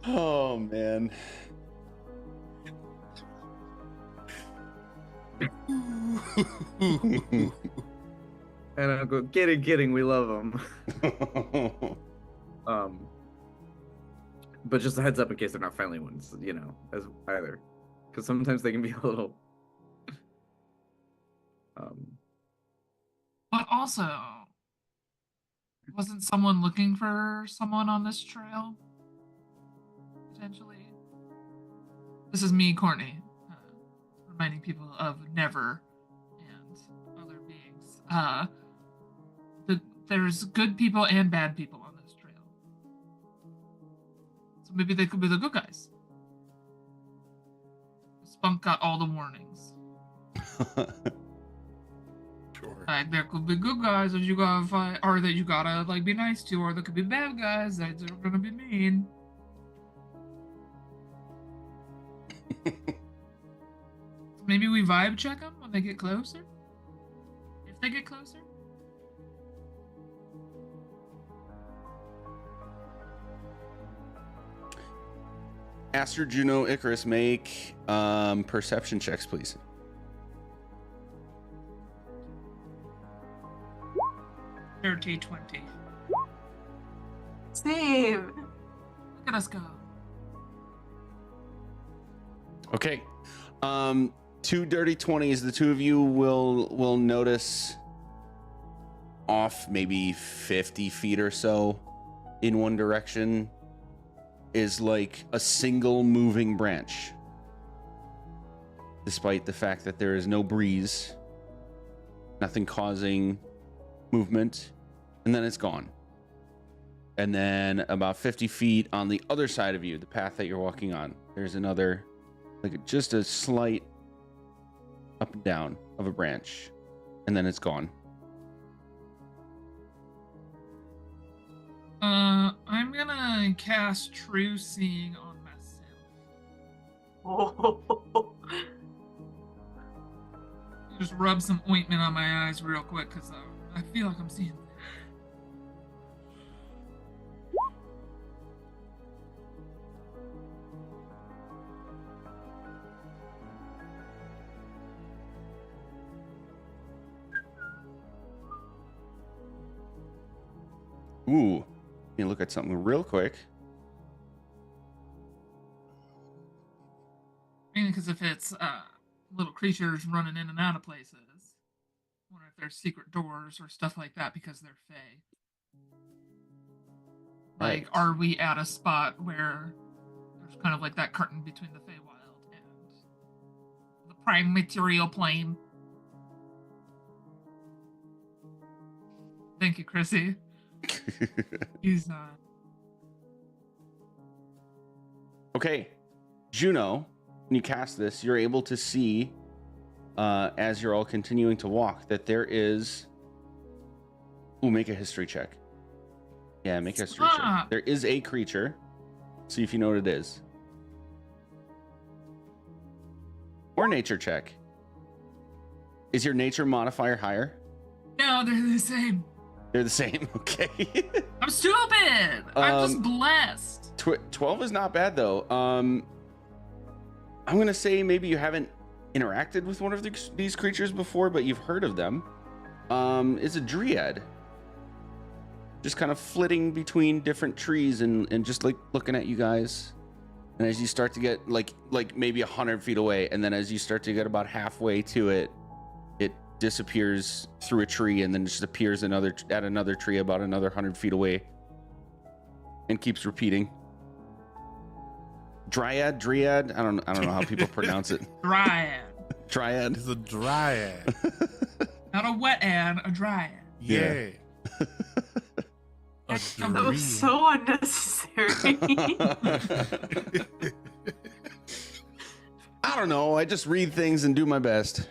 Oh man. And I'll go, kidding, we love them. But just a heads up in case they're not friendly ones, you know, as either. Because sometimes they can be a little But also, wasn't someone looking for someone on this trail? Potentially. This is me, Courtney, reminding people of Never and other beings. There's good people and bad people on this trail. So maybe they could be the good guys. Spunk got all the warnings. Sure. Like there could be good guys that you gotta fight, or that you gotta like be nice to, or there could be bad guys that are gonna be mean. Maybe we vibe check them when they get closer. If they get closer. Aster, Juno, Icarus, make perception checks, please. Dirty 20. Same. Look at us go. Okay. Two dirty 20s. The two of you will notice off maybe 50 feet or so in one direction is like a single moving branch. Despite the fact that there is no breeze, nothing causing movement, and then it's gone. And then about 50 feet on the other side of you, the path that you're walking on, there's another, like just a slight up and down of a branch, and then it's gone. I'm gonna cast True Seeing on myself. Oh. Just rub some ointment on my eyes real quick, because I feel like I'm seeing things. Ooh, let me look at something real quick. Mainly because if it's little creatures running in and out of places, I wonder if there's secret doors or stuff like that because they're fey. Like, Right. are we at a spot where there's kind of like that curtain between the Feywild and the prime material plane? Thank you, Chrissy. He's Okay, Juno, when you cast this, you're able to see, as you're all continuing to walk, that there is. Ooh, make a history check. Yeah, make a history check. Stop. There is a creature. See if you know what it is. Or nature check. Is your nature modifier higher? no, they're the same. They're the same. Okay. I'm stupid. I'm just blessed. 12 is not bad though. I'm gonna say maybe you haven't interacted with one of these creatures before, but you've heard of them. It's a dryad, just kind of flitting between different trees and just like looking at you guys. And as you start to get like maybe 100 feet away, and then as you start to get about halfway to it, it disappears through a tree and then just appears at another tree about another 100 feet away, and keeps repeating. Dryad. I don't know how people pronounce it. Dryad. Dryad. It's a dryad. Not a wet ad, a dryad. Yeah. A That was so unnecessary. I don't know. I just read things and do my best.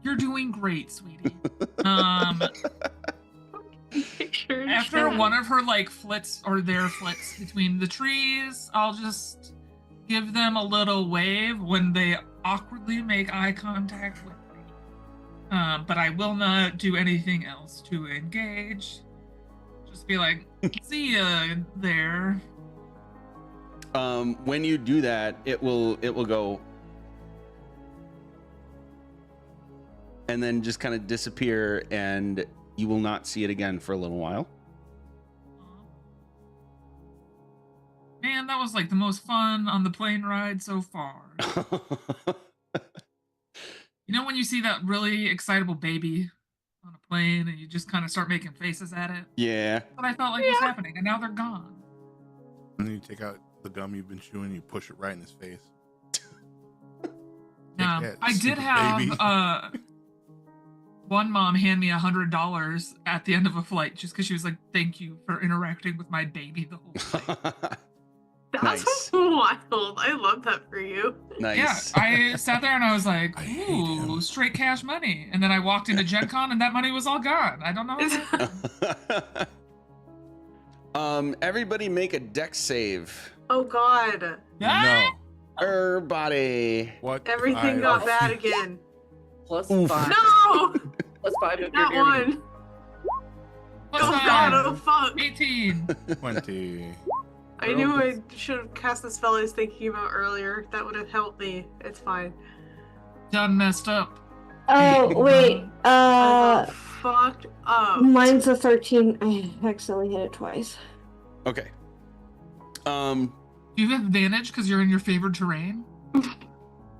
You're doing great, sweetie. Picture in After chat. one of her like flits or their flits between the trees, I'll just give them a little wave when they awkwardly make eye contact with me. But I will not do anything else to engage. Just be like, see ya there. When you do that, it will go and then just kind of disappear, and you will not see it again for a little while. Man, that was like the most fun on the plane ride so far. You know when you see that really excitable baby on a plane and you just kind of start making faces at it? Yeah. That's what I felt like was happening, and now they're gone. And then you take out the gum you've been chewing, you push it right in his face. Yeah, that, I did stupid have baby. one mom hand me $100 at the end of a flight just because she was like, "Thank you for interacting with my baby the whole flight." That's Nice. wild. I love that for you. Nice. Yeah, I sat there and I was like, I hate "Ooh, him. straight cash money." And then I walked into Gen Con and that money was all gone. I don't know. What happened. Everybody make a dex save. Oh god. Ah! No. Everybody. What? Everything I- got bad again. Plus Oof. 5. No! Plus 5 if Not you're near me. one. Plus Oh five. god, oh fuck. 18. 20. I knew I should have cast the spell I was thinking about earlier. That would have helped me. It's fine. Done messed up. Oh wait, I got fucked up. mine's a 13. I accidentally hit it twice. Okay. Do you have advantage because you're in your favored terrain?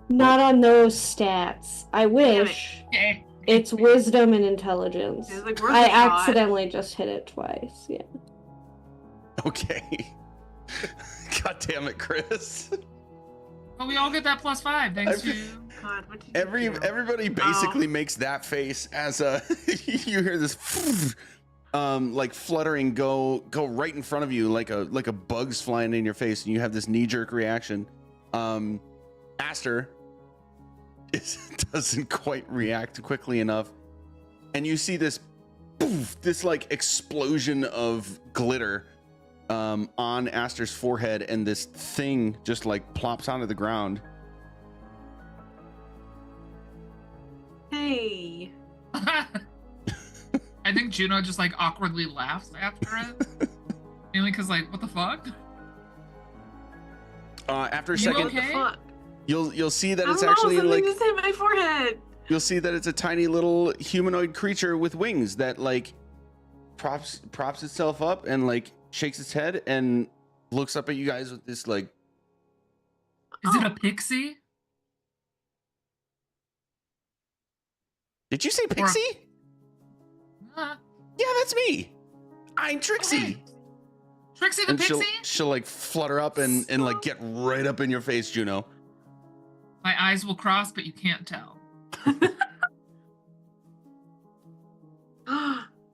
Not on those stats. I wish. Yeah. It's wisdom and intelligence. It's like worth I a shot. accidentally just hit it twice. Yeah. Okay. God damn it, Chris. Well, we all get that plus 5 thanks to God, what did you do? Everybody basically makes that face as you hear this like fluttering go right in front of you like a bug's flying in your face, and you have this knee-jerk reaction. Aster doesn't quite react quickly enough, and you see this poof, this like explosion of glitter on Aster's forehead, and this thing just like plops onto the ground. Hey. I think Juno just like awkwardly laughs after it. Mainly because like, what the fuck? After a You second, What the okay? fuck? you'll see that I it's don't know, actually something like just hit my forehead. you'll see that it's a tiny little humanoid creature with wings that like props itself up and like shakes its head and looks up at you guys with this like Is it a pixie? Did you say Pixie? Uh, Yeah, that's me. I'm Trixie. okay. Trixie the And Pixie? she'll like flutter up and like get right up in your face, Juno. My eyes will cross, but you can't tell.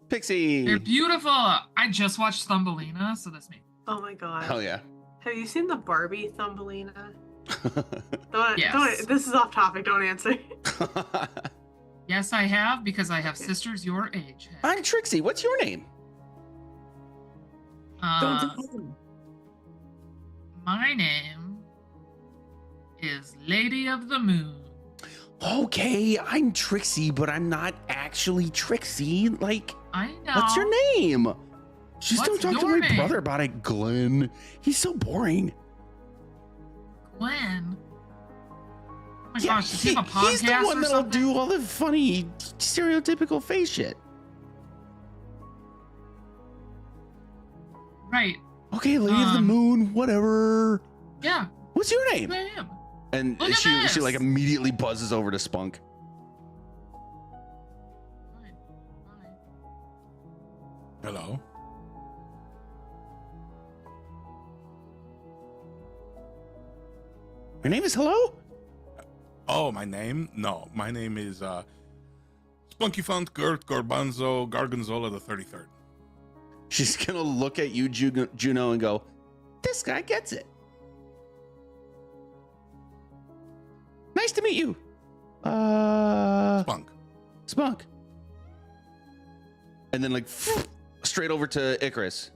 Pixie. They're beautiful. I just watched Thumbelina, so that's me. Oh my god. Hell yeah. Have you seen the Barbie Thumbelina? Yes. Don't. This is off topic. Don't answer. Yes, I have, because I have sisters your age. I'm Trixie. What's your name? My name is Lady of the Moon. Okay, I'm Trixie, but I'm not actually Trixie. Like, I know. what's your name? Just don't What's talk to your my name? brother about it, Glenn. He's so boring. Glenn. Oh my Yeah, gosh, does he have a podcast he's the one or that'll something? do all the funny, stereotypical face shit. Right. Okay, Lady of the Moon, whatever. Yeah. What's your name? I am. And Look at she this. like immediately buzzes over to Spunk. Fine. Fine. Hello. Your name is Hello? Oh, my name? No, my name is Spunky Font Gert Gorbanzo Gargonzola the 33rd. She's gonna look at you, Juno, and go, "This guy gets it." Nice to meet you. Spunk. Spunk. And then like straight over to Icarus.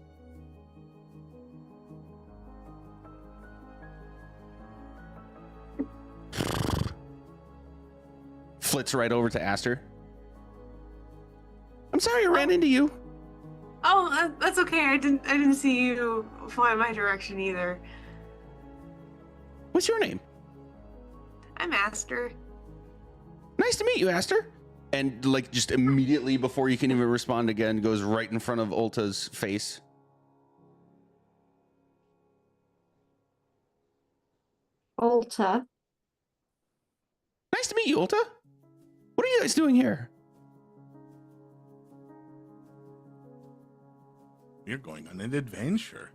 Flits right over to Aster. I'm sorry I ran into you. Oh, that's okay. I didn't see you fly my direction either. What's your name? I'm Aster. Nice to meet you, Aster. And like just immediately before you can even respond again, goes right in front of Ulta's face. Ulta. Nice to meet you, Ulta. What are you guys doing here? You're going on an adventure.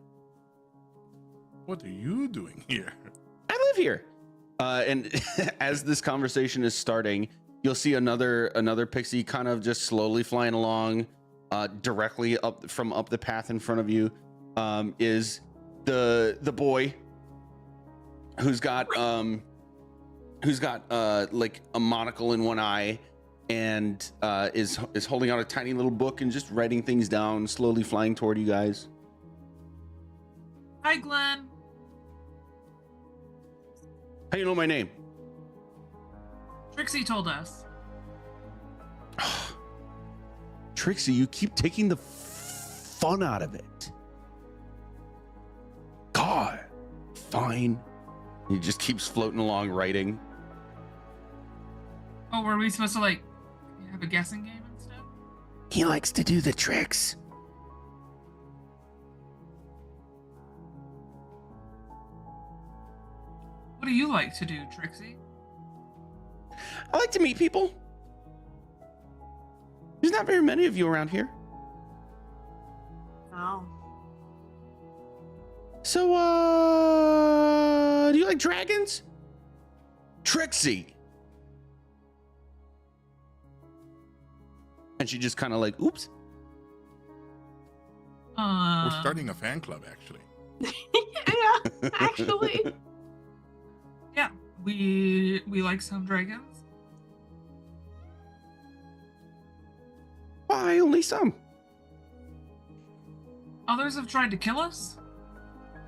What are you doing here? I live here. And as this conversation is starting, you'll see another pixie kind of just slowly flying along, directly up the path in front of you. Is the boy who's got like a monocle in one eye and is holding out a tiny little book and just writing things down, slowly flying toward you guys. Hi, Glenn. How do you know my name? Trixie told us. Trixie, you keep taking the fun out of it. God, fine. He just keeps floating along writing. Oh, were we supposed to like have a guessing game instead? He likes to do the tricks. What do you like to do, Trixie? I like to meet people. There's not very many of you around here. Oh. So, do you like dragons? Trixie. And she just kind of like, oops. We're starting a fan club, actually. Yeah, actually. Yeah, we like some dragons. Why only some? Others have tried to kill us.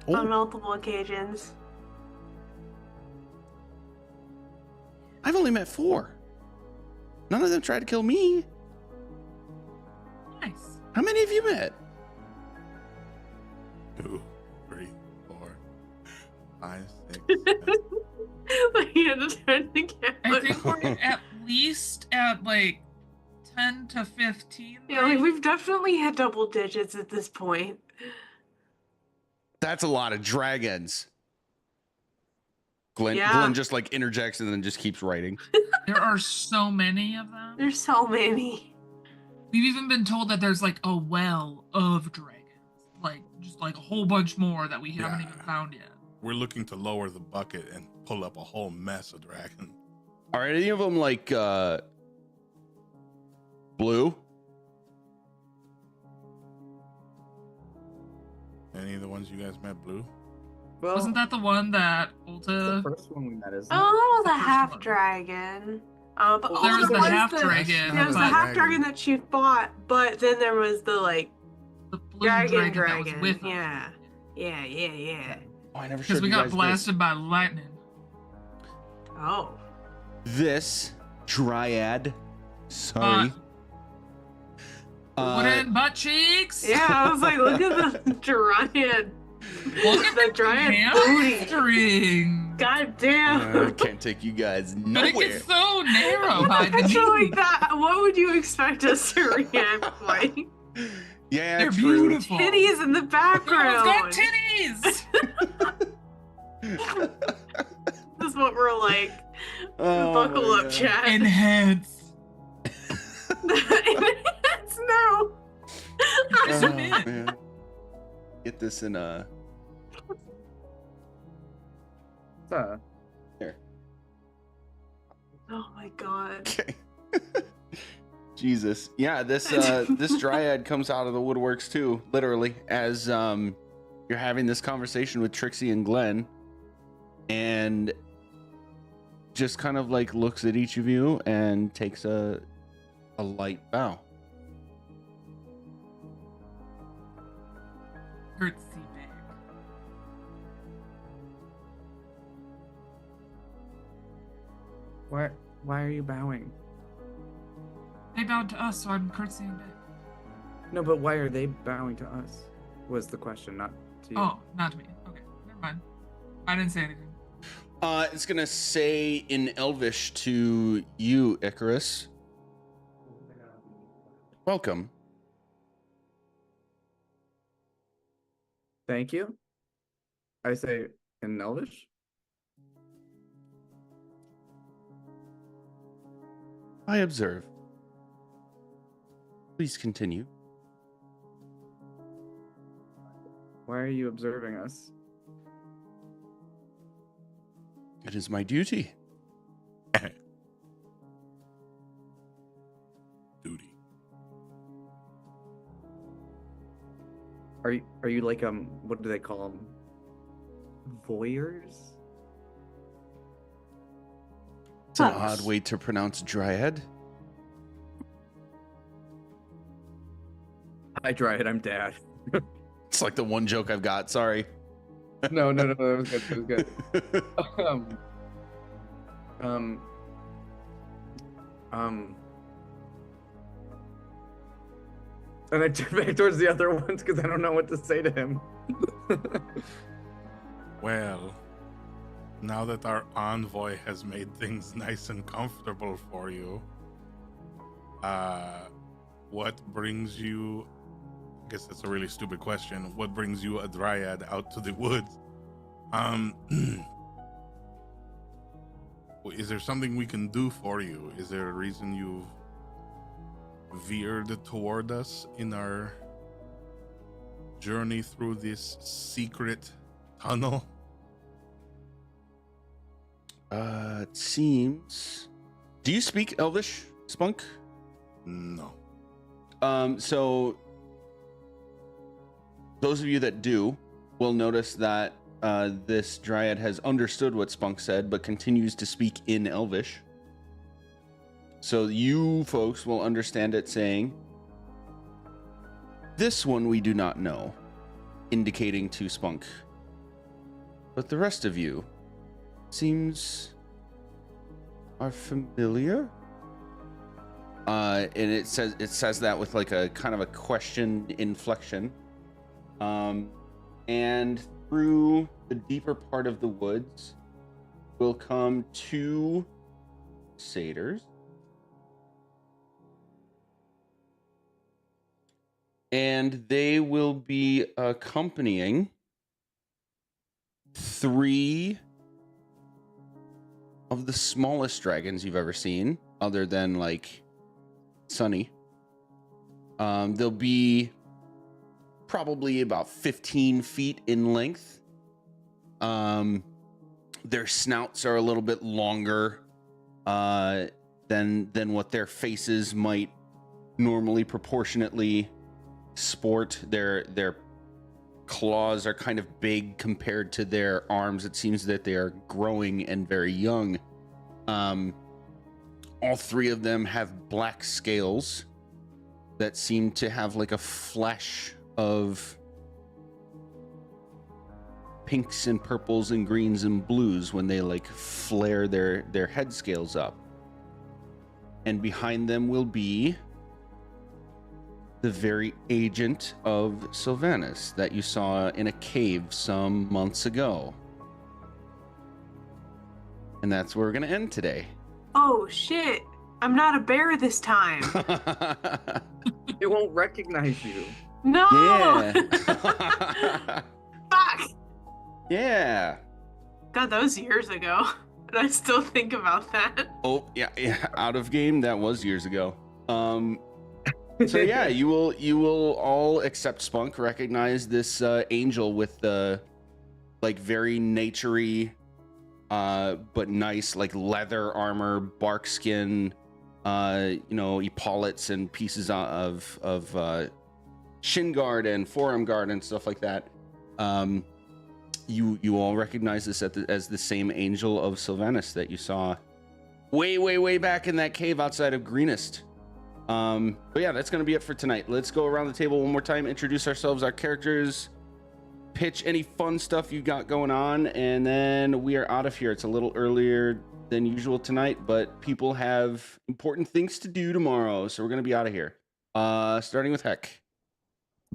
On Oh, multiple occasions. I've only met 4. None of them tried to kill me. Nice. How many have you met? 2, 3, 4, 5, 6, 7. Like, you had to turn the camera. I think we're at least at like 10 to 15. Yeah, like, we've definitely had double digits at this point. That's a lot of dragons. Glenn Yeah. Glenn just like interjects and then just keeps writing. There are so many of them. There's so many. We've even been told that there's like a well of dragons. Like just like a whole bunch more that we haven't Yeah. even found yet. We're looking to lower the bucket and pull up a whole mess of dragon. Are any of them like blue? Any of the ones you guys met blue? Well, Wasn't that the one that that's the Ulta? first one we met, isn't it? Oh, the the first half one. dragon. But Well, oh, there was there the was half the- dragon. There was the but half dragon that she fought, but then there was the like the blue dragon that was with her. Yeah. Yeah. Oh, I never Because showed we you got guys blasted by lightning. Oh. this dryad. Sorry. Wooden butt cheeks. Yeah, I was like, look at the dryad. Look at the dryad booty. hamstring. God damn. Can't take you guys But it nowhere. gets so narrow With by a the picture knee. like that, what would you expect us to react like? Yeah, They're true. beautiful. Titties in the Girl's background. got titties. This is what we're like. Oh Buckle my up, God. chat. Enhance. No. Oh, Zoom in. man. Get this in a. Here. Oh my god. Okay. Jesus. Yeah, this dryad comes out of the woodworks too, literally, as you're having this conversation with Trixie and Glenn, and just kind of like looks at each of you and takes a light bow. Curtsy back. Why are you bowing? They bowed to us, so I'm curtsying back. No, but why are they bowing to us? Was the question, not to you. Oh, not to me. Okay, never mind. I didn't say anything. It's gonna say in Elvish to you, Icarus. Welcome. Thank you. I say in Elvish. I observe. Please continue. Why are you observing us? It is my duty. Duty. Are you like what do they call them? Voyeurs? It's an Close. odd way to pronounce dryad. I tried. I'm dad. It's like the one joke I've got. Sorry. No, that was good. That was good. And I turn back towards the other ones because I don't know what to say to him. Well, now that our envoy has made things nice and comfortable for you, what brings you? I guess that's a really stupid question. What brings you, a dryad, out to the woods? Is there something we can do for you? Is there a reason you've veered toward us in our journey through this secret tunnel? It seems. Do you speak Elvish, Spunk? No. So those of you that do will notice that this dryad has understood what Spunk said, but continues to speak in Elvish. So you folks will understand it saying, "This one we do not know," indicating to Spunk. But the rest of you seems are familiar. And it says that with like a kind of a question inflection. And through the deeper part of the woods will come two satyrs. And they will be accompanying three of the smallest dragons you've ever seen, other than like Sunny. They'll be probably about 15 feet in length. Their snouts are a little bit longer than what their faces might normally proportionately sport. Their claws are kind of big compared to their arms. It seems that they are growing and very young. All three of them have black scales that seem to have like a flash of pinks and purples and greens and blues when they like flare their head scales up. And behind them will be the very agent of Sylvanas that you saw in a cave some months ago. And that's where we're going to end today. Oh shit! I'm not a bear this time. It won't recognize you. No. Yeah. Fuck. Yeah. God, that was years ago, and I still think about that. Oh, yeah. Out of game, that was years ago. So yeah, you will all, except Spunk, recognize this angel with the like very naturey but nice like leather armor, bark skin, epaulets and pieces of shin guard and forearm guard and stuff like that. You all recognize this as the same angel of Sylvanas that you saw way back in that cave outside of Greenest. But yeah, that's gonna be it for tonight. Let's go around the table one more time, introduce ourselves, our characters, pitch any fun stuff you got going on, and then we are out of here. It's a little earlier than usual tonight, but people have important things to do tomorrow, so we're gonna be out of here. Starting with Heck.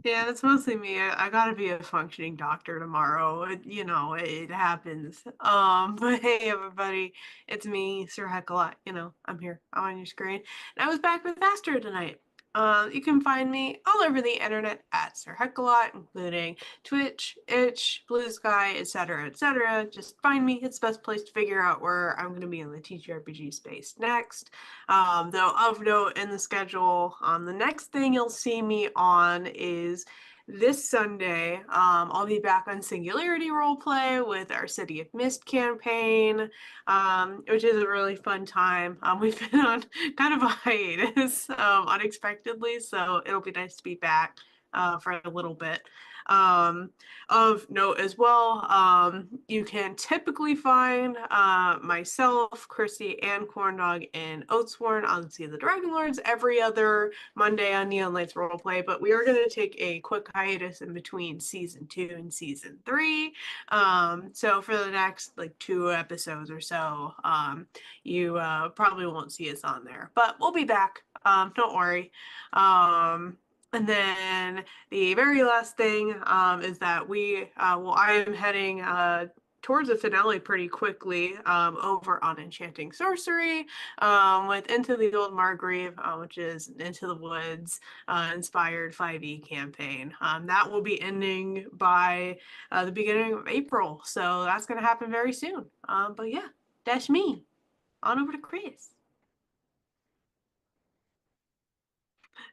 Yeah, that's mostly me. I gotta be a functioning doctor tomorrow. It happens. But hey, everybody, it's me, Sir Heckalot. I'm here. I'm on your screen. And I was back with Aster tonight. You can find me all over the internet at Sir Heckalot, including Twitch, Itch, Blue Sky, etc., etc. Just find me. It's the best place to figure out where I'm going to be in the TTRPG space next. Though of note in the schedule, the next thing you'll see me on is this Sunday. I'll be back on Singularity Roleplay with our City of Mist campaign, which is a really fun time. We've been on kind of a hiatus unexpectedly, so it'll be nice to be back for a little bit. Of note as well, you can typically find myself, Chrissy, and Corndog in Oatsworn on Sea of the Dragonlords every other Monday on Neon Lights Roleplay, but we are going to take a quick hiatus in between season 2 and season 3. So for the next like 2 episodes or so, you probably won't see us on there, but we'll be back. Don't worry. And then the very last thing is that I am heading towards the finale pretty quickly over on Enchanting Sorcery with Into the Old Margrave, which is an Into the Woods inspired 5e campaign. That will be ending by the beginning of April, so that's going to happen very soon. But yeah, that's me. On over to Chris.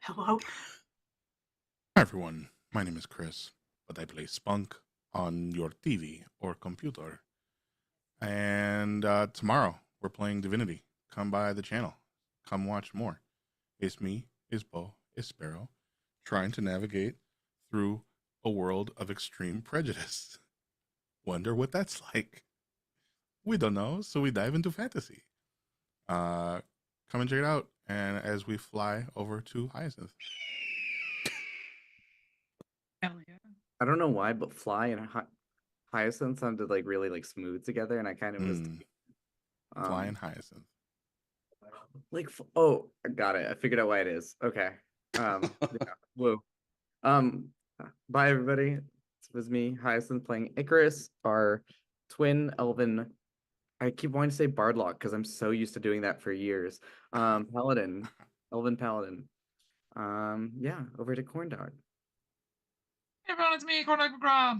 Hello. Hi everyone, my name is Chris, but I play Spunk on your TV or computer. And tomorrow we're playing Divinity. Come by the channel. Come watch more. It's me, Isbo, Sparrow, trying to navigate through a world of extreme prejudice. Wonder what that's like. We don't know, so we dive into fantasy. Come and check it out. And as we fly over to Hyacinth. Hell yeah. I don't know why, but Fly and Hyacinth sounded like really like smooth together, and I kind of was Fly and Hyacinth. oh, I got it. I figured out why it is. Okay. Yeah, woo. Bye everybody. It was me, Hyacinth, playing Icarus, our twin elven. I keep wanting to say Bardlock because I'm so used to doing that for years. Paladin, elven paladin. Yeah, over to Corndog. Hey everyone, it's me, Corndog McGraw.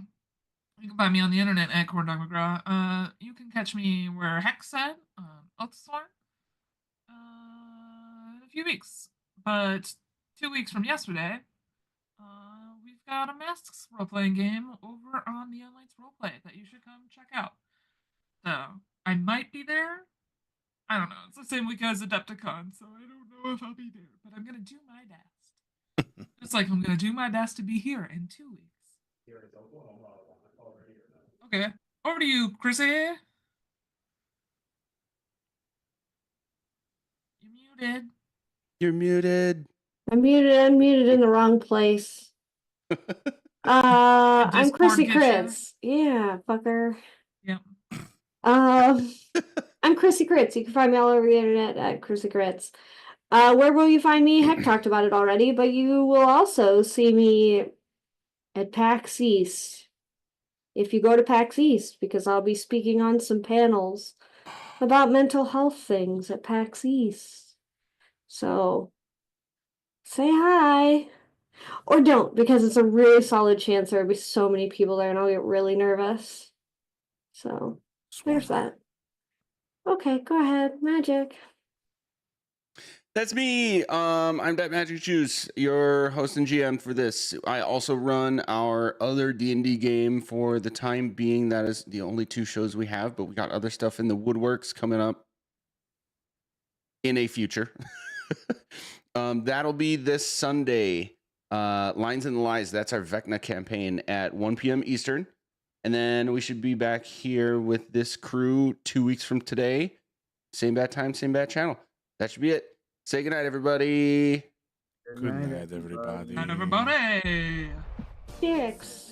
You can find me on the internet at Corndog McGraw. You can catch me where Hex said, Oathsworn, in a few weeks. But 2 weeks from yesterday, we've got a Masks role-playing game over on the Lights Roleplay that you should come check out. So, I might be there. I don't know. It's the same week as Adepticon, so I don't know if I'll be there. But I'm going to do my best. Just like I'm going to do my best to be here in 2 weeks. Okay. Over to you, Chrissy. You're muted. You're muted. I'm muted in the wrong place. I'm Discord Chrissy gets you? Crits. Yeah, fucker. Yep. I'm Chrissy Crits. You can find me all over the internet at Chrissy Crits. Where will you find me? Heck talked about it already, but you will also see me at PAX East. If you go to PAX East, because I'll be speaking on some panels about mental health things at PAX East. So say hi. Or don't, because it's a really solid chance there'll be so many people there and I'll get really nervous. So there's that. Okay, go ahead. Magic. That's me. I'm that Magic Juice, your host and GM for this. I also run our other D&D game for the time being. That is the only 2 shows we have, but we got other stuff in the woodworks coming up in a future. That'll be this Sunday. Lines and Lies. That's our Vecna campaign at 1 p.m. Eastern. And then we should be back here with this crew 2 weeks from today. Same bad time, same bad channel. That should be it. Say goodnight, everybody. Good night, everybody. Night, everybody. Six.